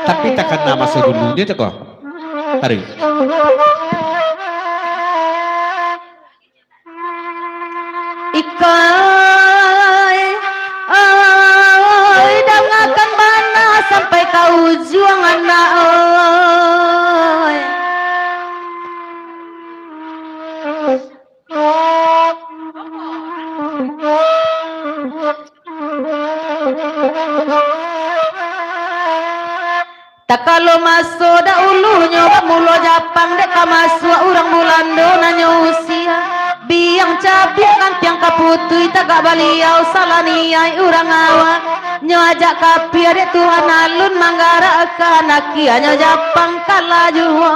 tapi takkan nama sedulunya cek kok hari ikai dangakan mana sampai kau juang anak tak kalau masuk dah ulunya mulo Japang dek masuk orang Bulando nanya usia biang cabi kan tiang kaputui tak baliau salah niai orang awak nyo ajak kapir dek Tuhan alun manggara akan akianya Japang kalah jua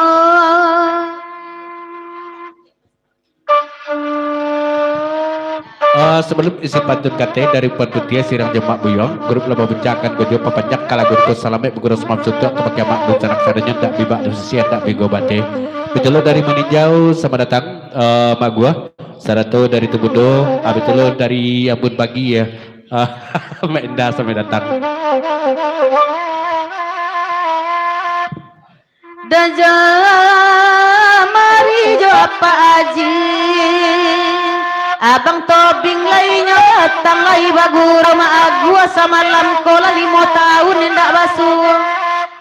sebelum isi pantun kate dari pantutia sirang jemak buyong grup lama bencakan gojo papanjak kalagunku salamek begurus mamsutuk kepakai mak sanak sadanya tak bibak dosia tak bego bate betul dari meninjau sama datang mak gua saratu dari Tubudo betul dari Ambon Pagi ya Mak Indah sampai datang dan mari jo apa aji Abang Tobing lainnya datang lagi bagura ma gua sama lamkola 5 tahun ndak basuh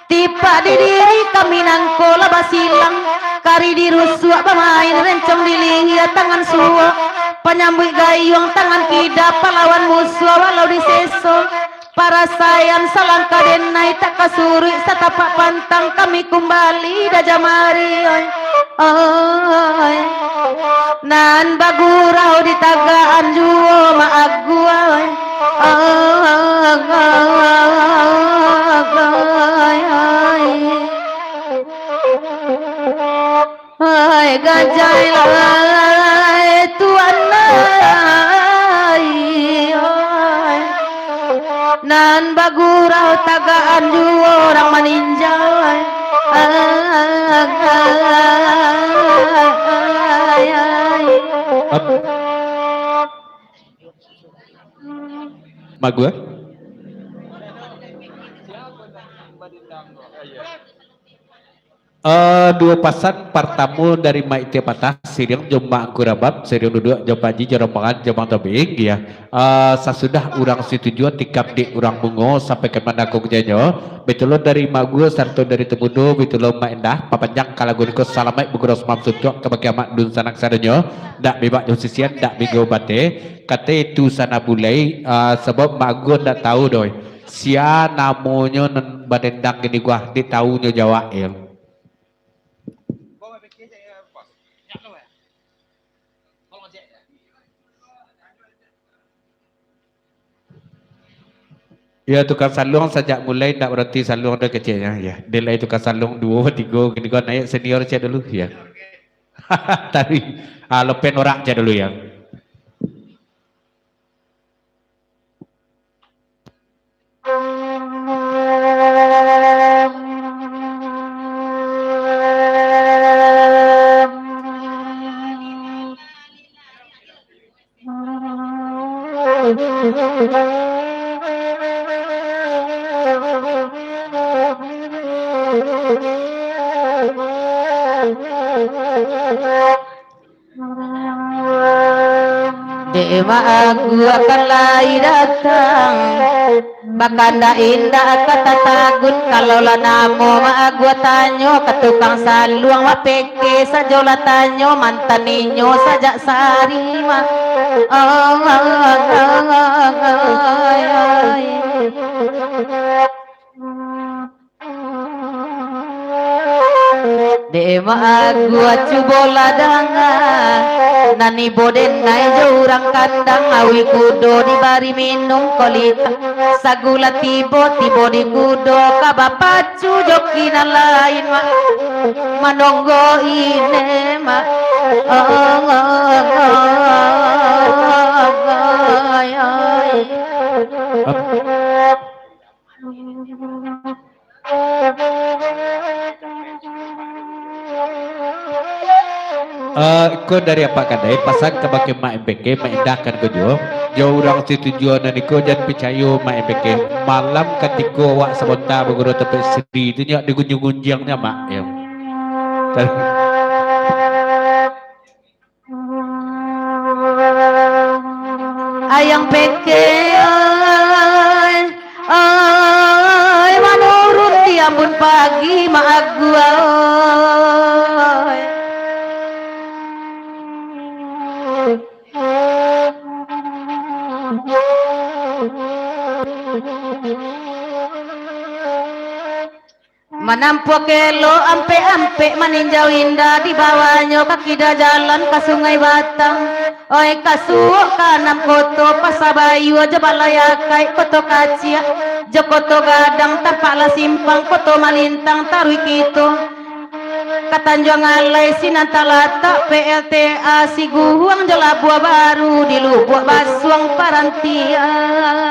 tipa di diri kami nangkola basilang kari di rusua pemain rencong dilihat tangan suwa penyambut gayung tangan kidap pahlawan musuh walau diseso para sayang salang kadenai tak kasuri satapak pantang kami kembali dah jamari nan bagurau di tagaan juo maag gua ay gajai lai tuan lai nan bagurau tagaan juo orang maninjau mak gua. Dua pasan pertama dari Maite Patah Siriang Jombang Kurabab Siriang duduk Jompaji Jorompangan Jombang Tobing ya. Sesudah orang situjuan tikap di orang bungo sampai ke mana kong janyo betulo dari magu sarto dari temudo betulo mak endah papanjang kalaguniko salamai bukuros mam sutok kebaki amak dun sanak sadanyo dak bebak josisian dak bigo bate kate itu sana bulai sebab magu ndak tahu doi sia namanya badendang gini gua di tahunya Jawa il. Ya tukang salung sejak mulai tak berhenti salung dari kecilnya ya. Nilai tukang salung 2, 3 gini kan naik senior aja dulu ya. Tadi lepen orang aja dulu ya. Dewa aku akan lahir datang Bakanda indah kata tagun kalau lah namo ma agua tanyo ketukang saluang ma peke sajola tanyo mantan ninyo sajak sari ma Dewa agua cubola dangan nani boden nai jurang kandang awi kudo di bari minum kolita sagula tibo tibo di kudo kabapacu jokina lain ma manonggo ine ma Ko dari apa kadai pasang ke baki mak MPK mak indahkan ko jo jauh orang situ tujuan dan ko jangan percaya mak MPK malam ketika awak sebentar berguru tepi sedih itu nyak digunjung-gunjangnya mak ya. Ayang peke ay manurun di ambun pagi mak gua Manampok kelo ampe-ampe maninjau indah di bawahnya kaki dah jalan ke sungai Batang. Oi kasuok kanam koto pasabayu aja balayakai koto kacia jokoto gadang tapala simpang koto malintang tarui kito katanjuang alai sinantalata PLTA si guang jelabua baru di lubuk basuang parantian.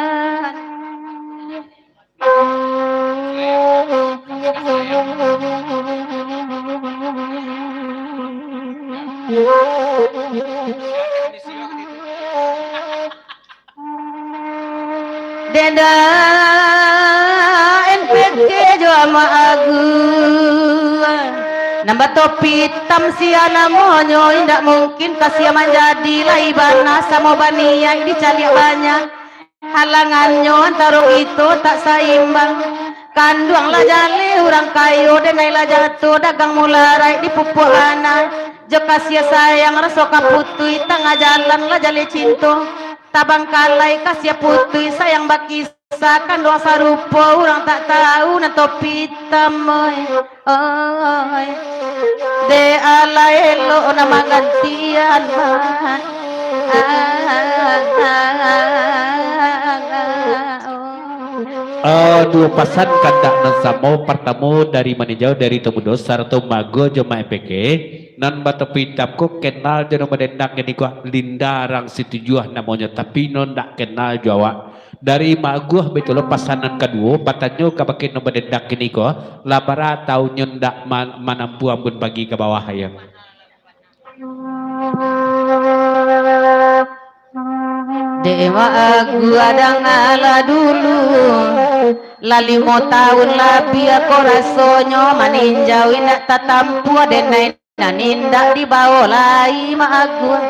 Denda NPK jo ama agu nambah topi hitam siana monyo indak mungkin kasih menjadi laibana sama bania dicari banyak halangannya taruh itu tak seimbang kanduang lah jale orang kayu dengai lah jatuh dagang mularai di pupuk lana jokasia sayang rasoka putui tengah jalan lah jale cinta tabang kalai kasih putui sayang baki sakan doa sarupo orang tak tahu na topi hitam oi de ala elo nama gantian dua pasan kandak nan samo pertama dari manijau dari temudo sarto mago joma EPK nan batu pitap ko kenal jono badendang ini ko lindarang situjuah namanya tapi non dak kenal Jawa dari maguh betul pasanan kedua patanyo kabakin no badendang ini ko labara tau nyendak manampu ambun bagi ke bawah hayang Dewa gua ngala dulu lali mau tahun lebih aku rasonyo maninjau indak tatampu denai nanindak di bawah lai mak gua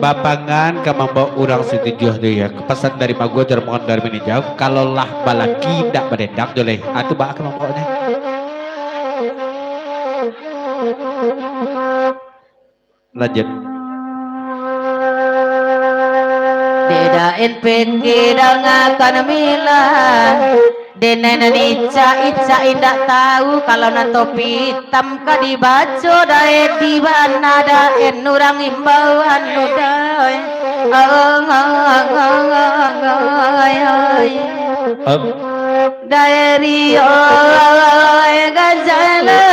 Bapangan kamamba orang setuju dia pesan dari mago dermongan dari meninjau kalau lah balaki ndak berendak joleh atuh bak kamambanya lanjut Deda NPK akan mila Denen ica indak tahu kalau na topi hitam ka dibaco dae di mana dae nurang imbauan nudae daeri oi gajalangai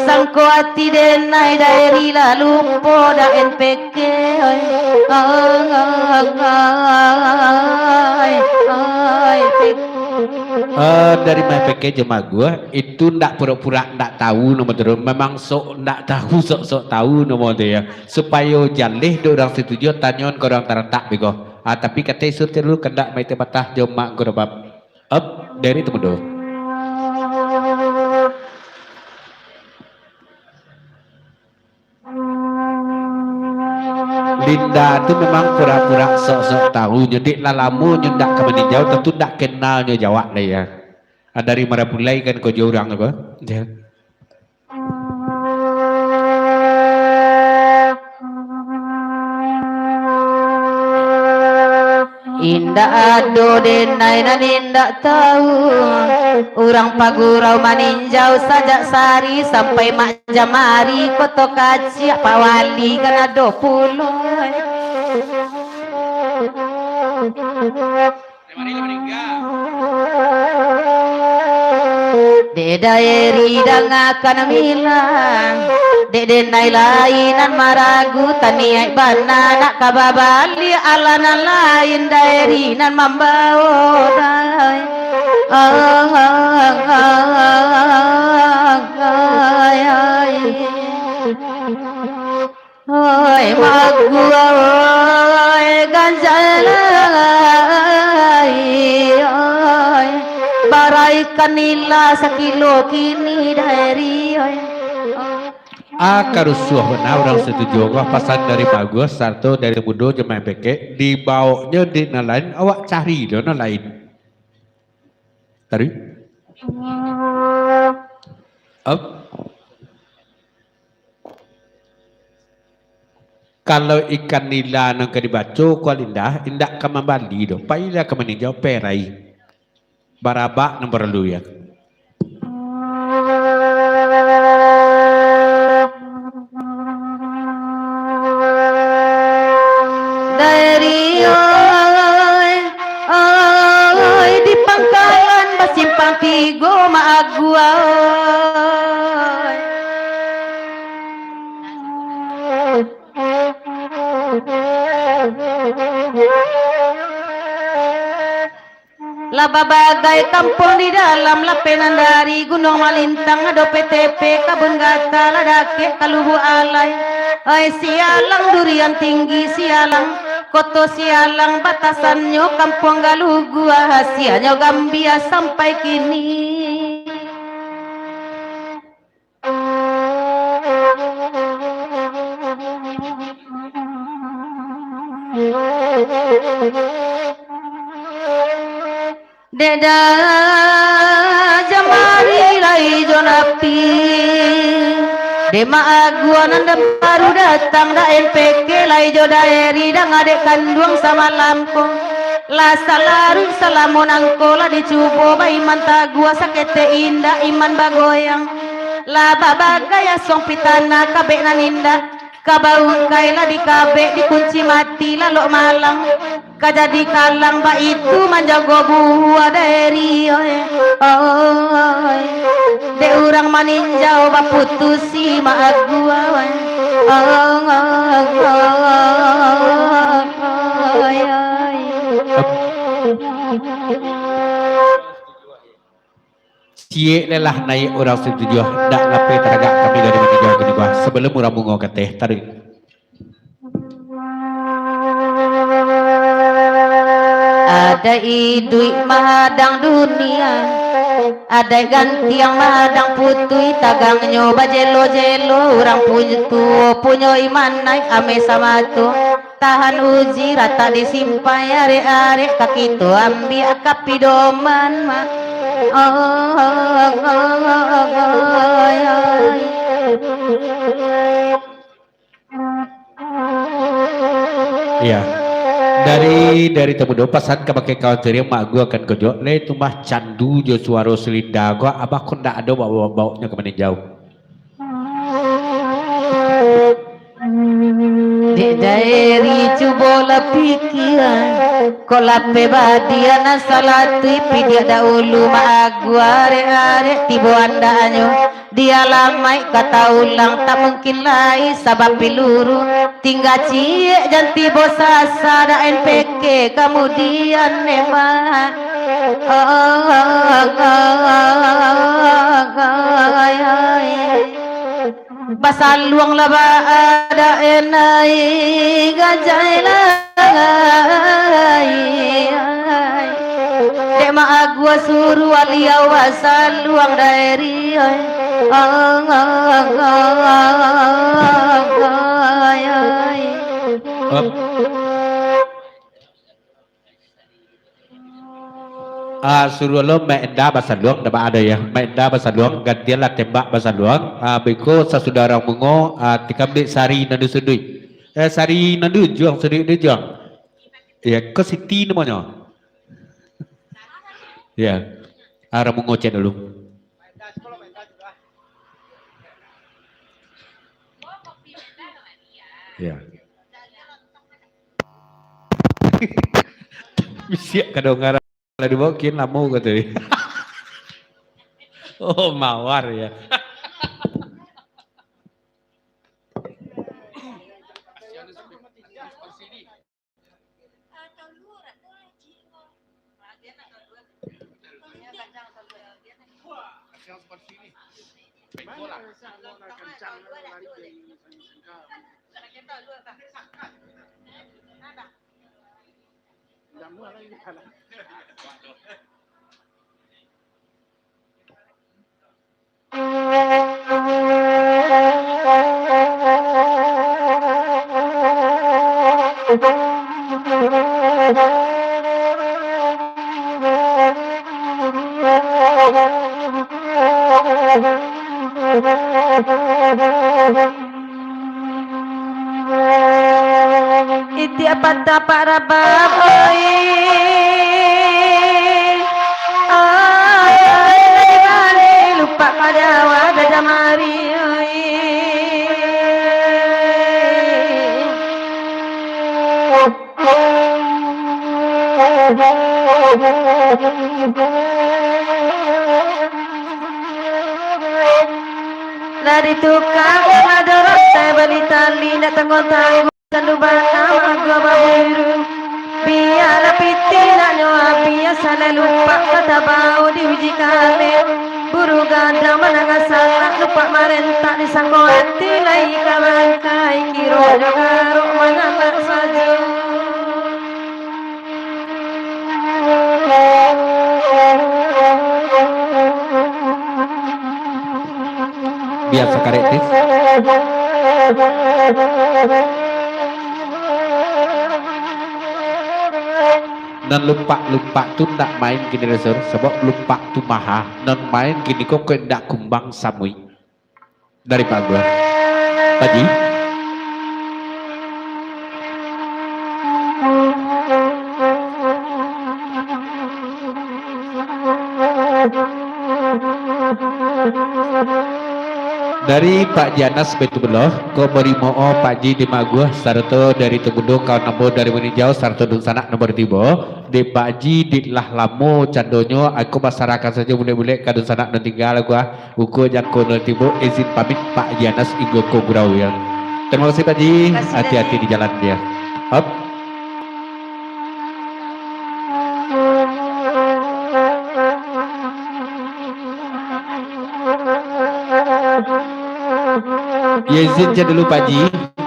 sangko ati denai daeri lalu poda NPK dari MPK jemaah gua itu ndak pura-pura ndak tahu nomor terus memang sok ndak tahu sok tahu nomor dia supaya jaleh do orang setuju tanyon ke orang tarantak bego tapi kata isu dulu kendak mai tebatah jemaah gua bab up dari itu do Linda itu memang pura-pura sok tahu jadi lalamu nyendak ke meninjau tentu ndak kenalnya jawab lah ya dari Marapulai kan kau jauh orang apa ya. Indah ado denai nan indah tahu orang pagurau maninjau sajak sari sampai mak jamari koto kaci pak wali kan ado puluh Dedaeri akan milang Denai lainan maragu taniai bana nak kababali alanan lain daeri nan membawa dai oi magua oi ganjalai oi barai kanila sakilo kini daeri oi Karusuh benar orang setuju gua pasan dari bagus satu dari mudo jemaah PK dibawanya di lain awak cari dia lain tadi up kalau ikan nila nang dibaca kau indah indah kamambali do pailah kemeninjau perai barabak nomor lu ya dari oi di pangkalan basimpang tigo maagua Laba bagai kampung di dalam lapenan dari Gunung Malintang ado PTP Kabun Gata ladake kalubu alai ai sialang durian tinggi sialang koto sialang batasannya kampung Galugu hasianya Gambia sampai kini Deda jamari rai jonapi Dema agua nanda baru datang da NPK lai jo daeri da ngadek kandung sama lampu la salaru salamun angko la dicubo ba iman tagua sakete indah iman bagoyang la babagaya song pitana kabek naninda kabaung kaila di kabek dikunci mati lalu malang kajadi kalang ba itu manjago buah dari de urang maninjau ba putusi maag gua Cie lelah naik orang setuju dak lape teragak kami dari meninjau ke bawah sebelum orang bungo kateh tarik. Ada idui mahadang dunia, ada ganti yang mahadang putui tagang nyoba jelo orang punya iman naik ame sama tu tahan uji rata disimpai are kaki tu ambil kapidoman mah. Iya. Dari temudo pasan ke pakai kawan ceria mak gua akan kejok le itu mah candu jo suara selinda gua abah kok ndak ada bawa-bawanya ke mana jauh. Di daeri cubola pikiran kolape badiana salatu pidia dahulu are tibo andanyo dia lamai kata ulang tak mungkin lai sabab piluru tinggal cie dan tibo sasa da NPK kemudian memang basal luang laba ada enai gajai lai dema agua suruh alia basal luang daeri Suruh lo maenda bahasa luang dah ada ya maenda bahasa luang gantianlah tembak bahasa luang beko saudara mengo tikam sari nandu sudui sari nandu juang sudui dia juang ya ke Siti namanya ya arah mengo cek dulu ya bisa kadang kalau dibawakin lamu gitu. Oh mawar ya. Iti apa tapak rabab lupa pada wadah jamari dari tukang ada rata beli tali nak tanggung sandu bana gua babiru biar pitina nyoa biar sana lupa kata bau diuji kale buru ganda manangasana lupa marenta disangko hati lai kabakai kiro jogaro manangak saja biasa karetis dan lupa tu tak main gini resor sebab lupa tu maha non main gini kok ndak kumbang samui dari Pak gua Paji dari Pak Janas Betubeloh ko beri moo Pak Ji di Maguah sarto dari Tegudo kau nomor dari meninjau sarto dun sanak nomor tibo di Pak Ji di lah lamo candonyo aku masyarakat saja boleh kadun sanak dan tinggal gua uko jangko nomor tibo izin pamit Pak Janas Igo ko gurau ya Terima kasih Pak Ji. Kasih, Hati-hati Dadi. di jalan dia. Hop. Ya izin saya dulu Pak Ji,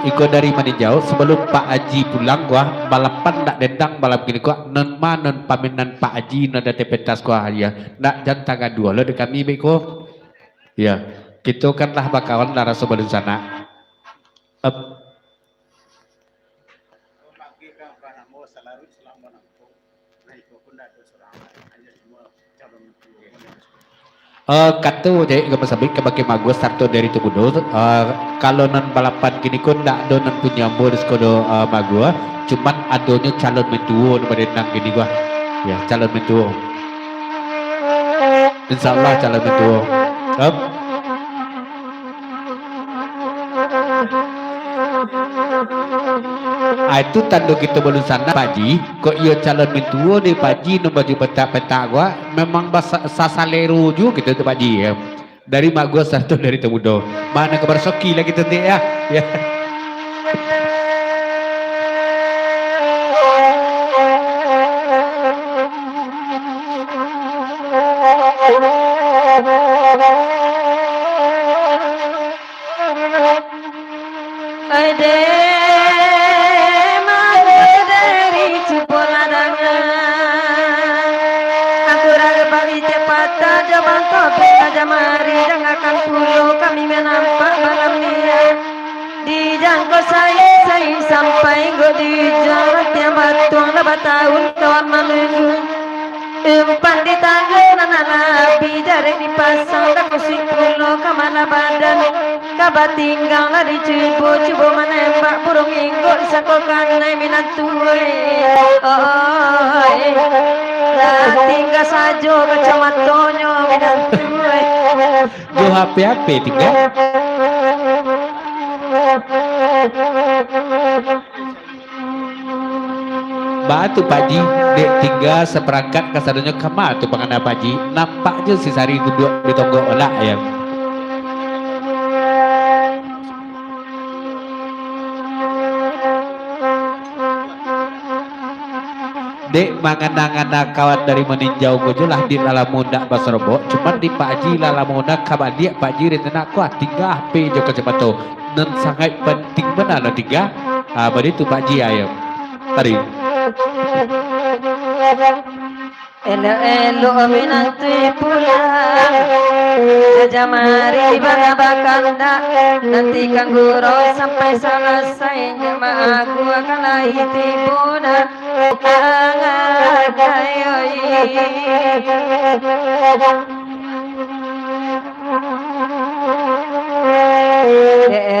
ikut dari Maninjau sebelum Pak Haji pulang gua balapan nak dendang balap gini gua non ma non paminan Pak Haji non ada pentas gua ya nak jantangan dua lo de kami beko ya kita kan lah bakawan lara sebelum sana up. Katu jadi gak sabik kebagi magus sarto dari tubuh kalau non balapan gini kun ndak do non punya modus kodo magua cuman adonya calon mentuo berenang gini gua ya calon mentuo insyaallah calon mentuo up. Itu tanda kita belum sana Pak Ji kok ia calon mentua di Pak Ji no baju petak-petak gua memang bahasa sasalero juga gitu tuh Pak Ji ya dari mak gua satu dari temudo mana kabar soki lagi tentu ya ya Ade mana dari Cipoladanga aku raga bagi cepat aja bangkok aja mari dengarkan dulu kami menampak malam dia dijangkau saya sampai go di jalan tiap batuang dapat tahun kawan menunggu umpan di tangan anak dari dipasang tak kusik pulau kemana badan kabar tinggal di cubu menembak burung inggo disakokan naik minat tuwe lah tinggal saja kacamatonyo minat tuwe jo HP tinggal batu Pak Ji dek tinggal seperangkat kasarannya kama tuh pengen Pak Ji nampaknya si sari duduk di tonggo olah ya dek mangan-ngana kawan dari meninjau gojolah di lalamunda Basrobo cuman di Pak Ji lalamunda kabar dia Pak Ji rencana kuat tinggal HP jo kecepato dan sangat penting benar lo tiga begitu Pak Ji ayo tadi elo minantui pulang aja mari bakanda nanti kangguro sampai selesai jemaah aku akan lahir tibuna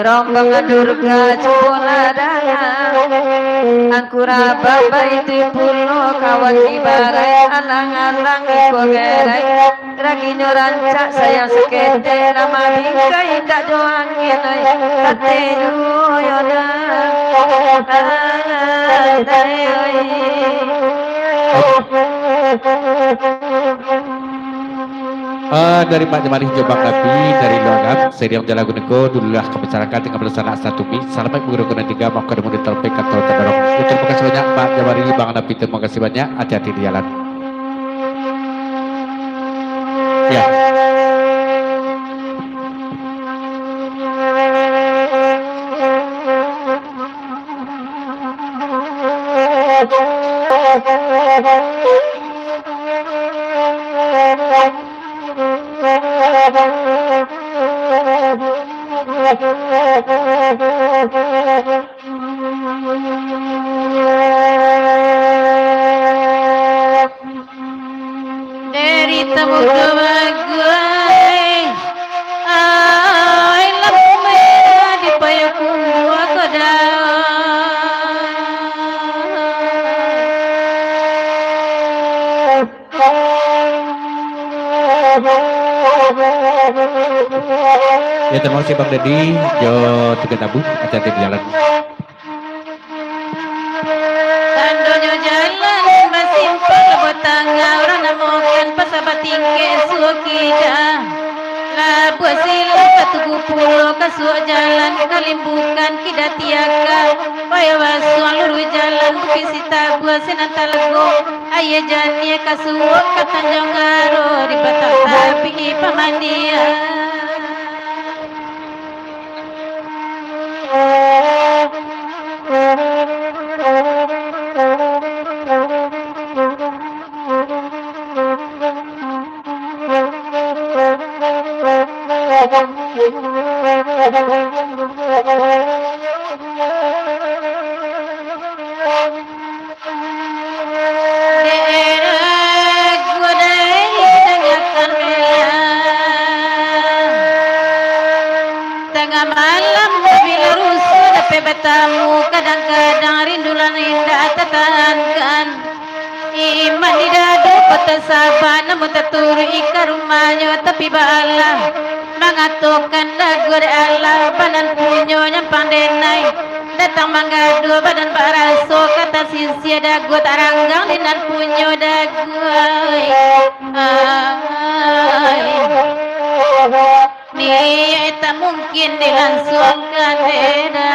rombong durga Cipoladanga angkura baba itu pulo kawan ibarai alang-alang iko gerai ragi nyorancak sayang sekete nama bingkai tak doang inai kate yona dari Pak Jamari Jombang Nabi dari Luangan Seriam Jalaguneko dululah kebicarakan dengan bersama Asatumi sampai menggunakan tiga maaf ketemu di topik atau terdorong terima kasih banyak Pak Jamari Bang Nabi terima kasih banyak hati-hati di jalan ya dari temu kebaguai ai lampu merah di payungku aku ya terima kasih Bang Dedi Jo Tiga Tabu hati-hati di jalan Tandonyo jalan bersimpul betanga orang namokan pasabat tingke sukida labu silang katugu pulau kasuk jalan kalimbukan kidatiaka Waya wasuang luru jalan kisita buah senantalego Ayah jani kasuk katanjong garo di batang tapi pamandia Tengah malam bila rusuh dapat bertamu kadang-kadang rindulan indah tertahankan Iman di dada kota Sabah namun terturu ika rumahnya tapi bala mengatukan dagur Allah badan punyonya pandai naik datang mengadu badan paraso kata sisi dagu taranggang dinan punyo dagu ni tak mungkin dilangsungkan beda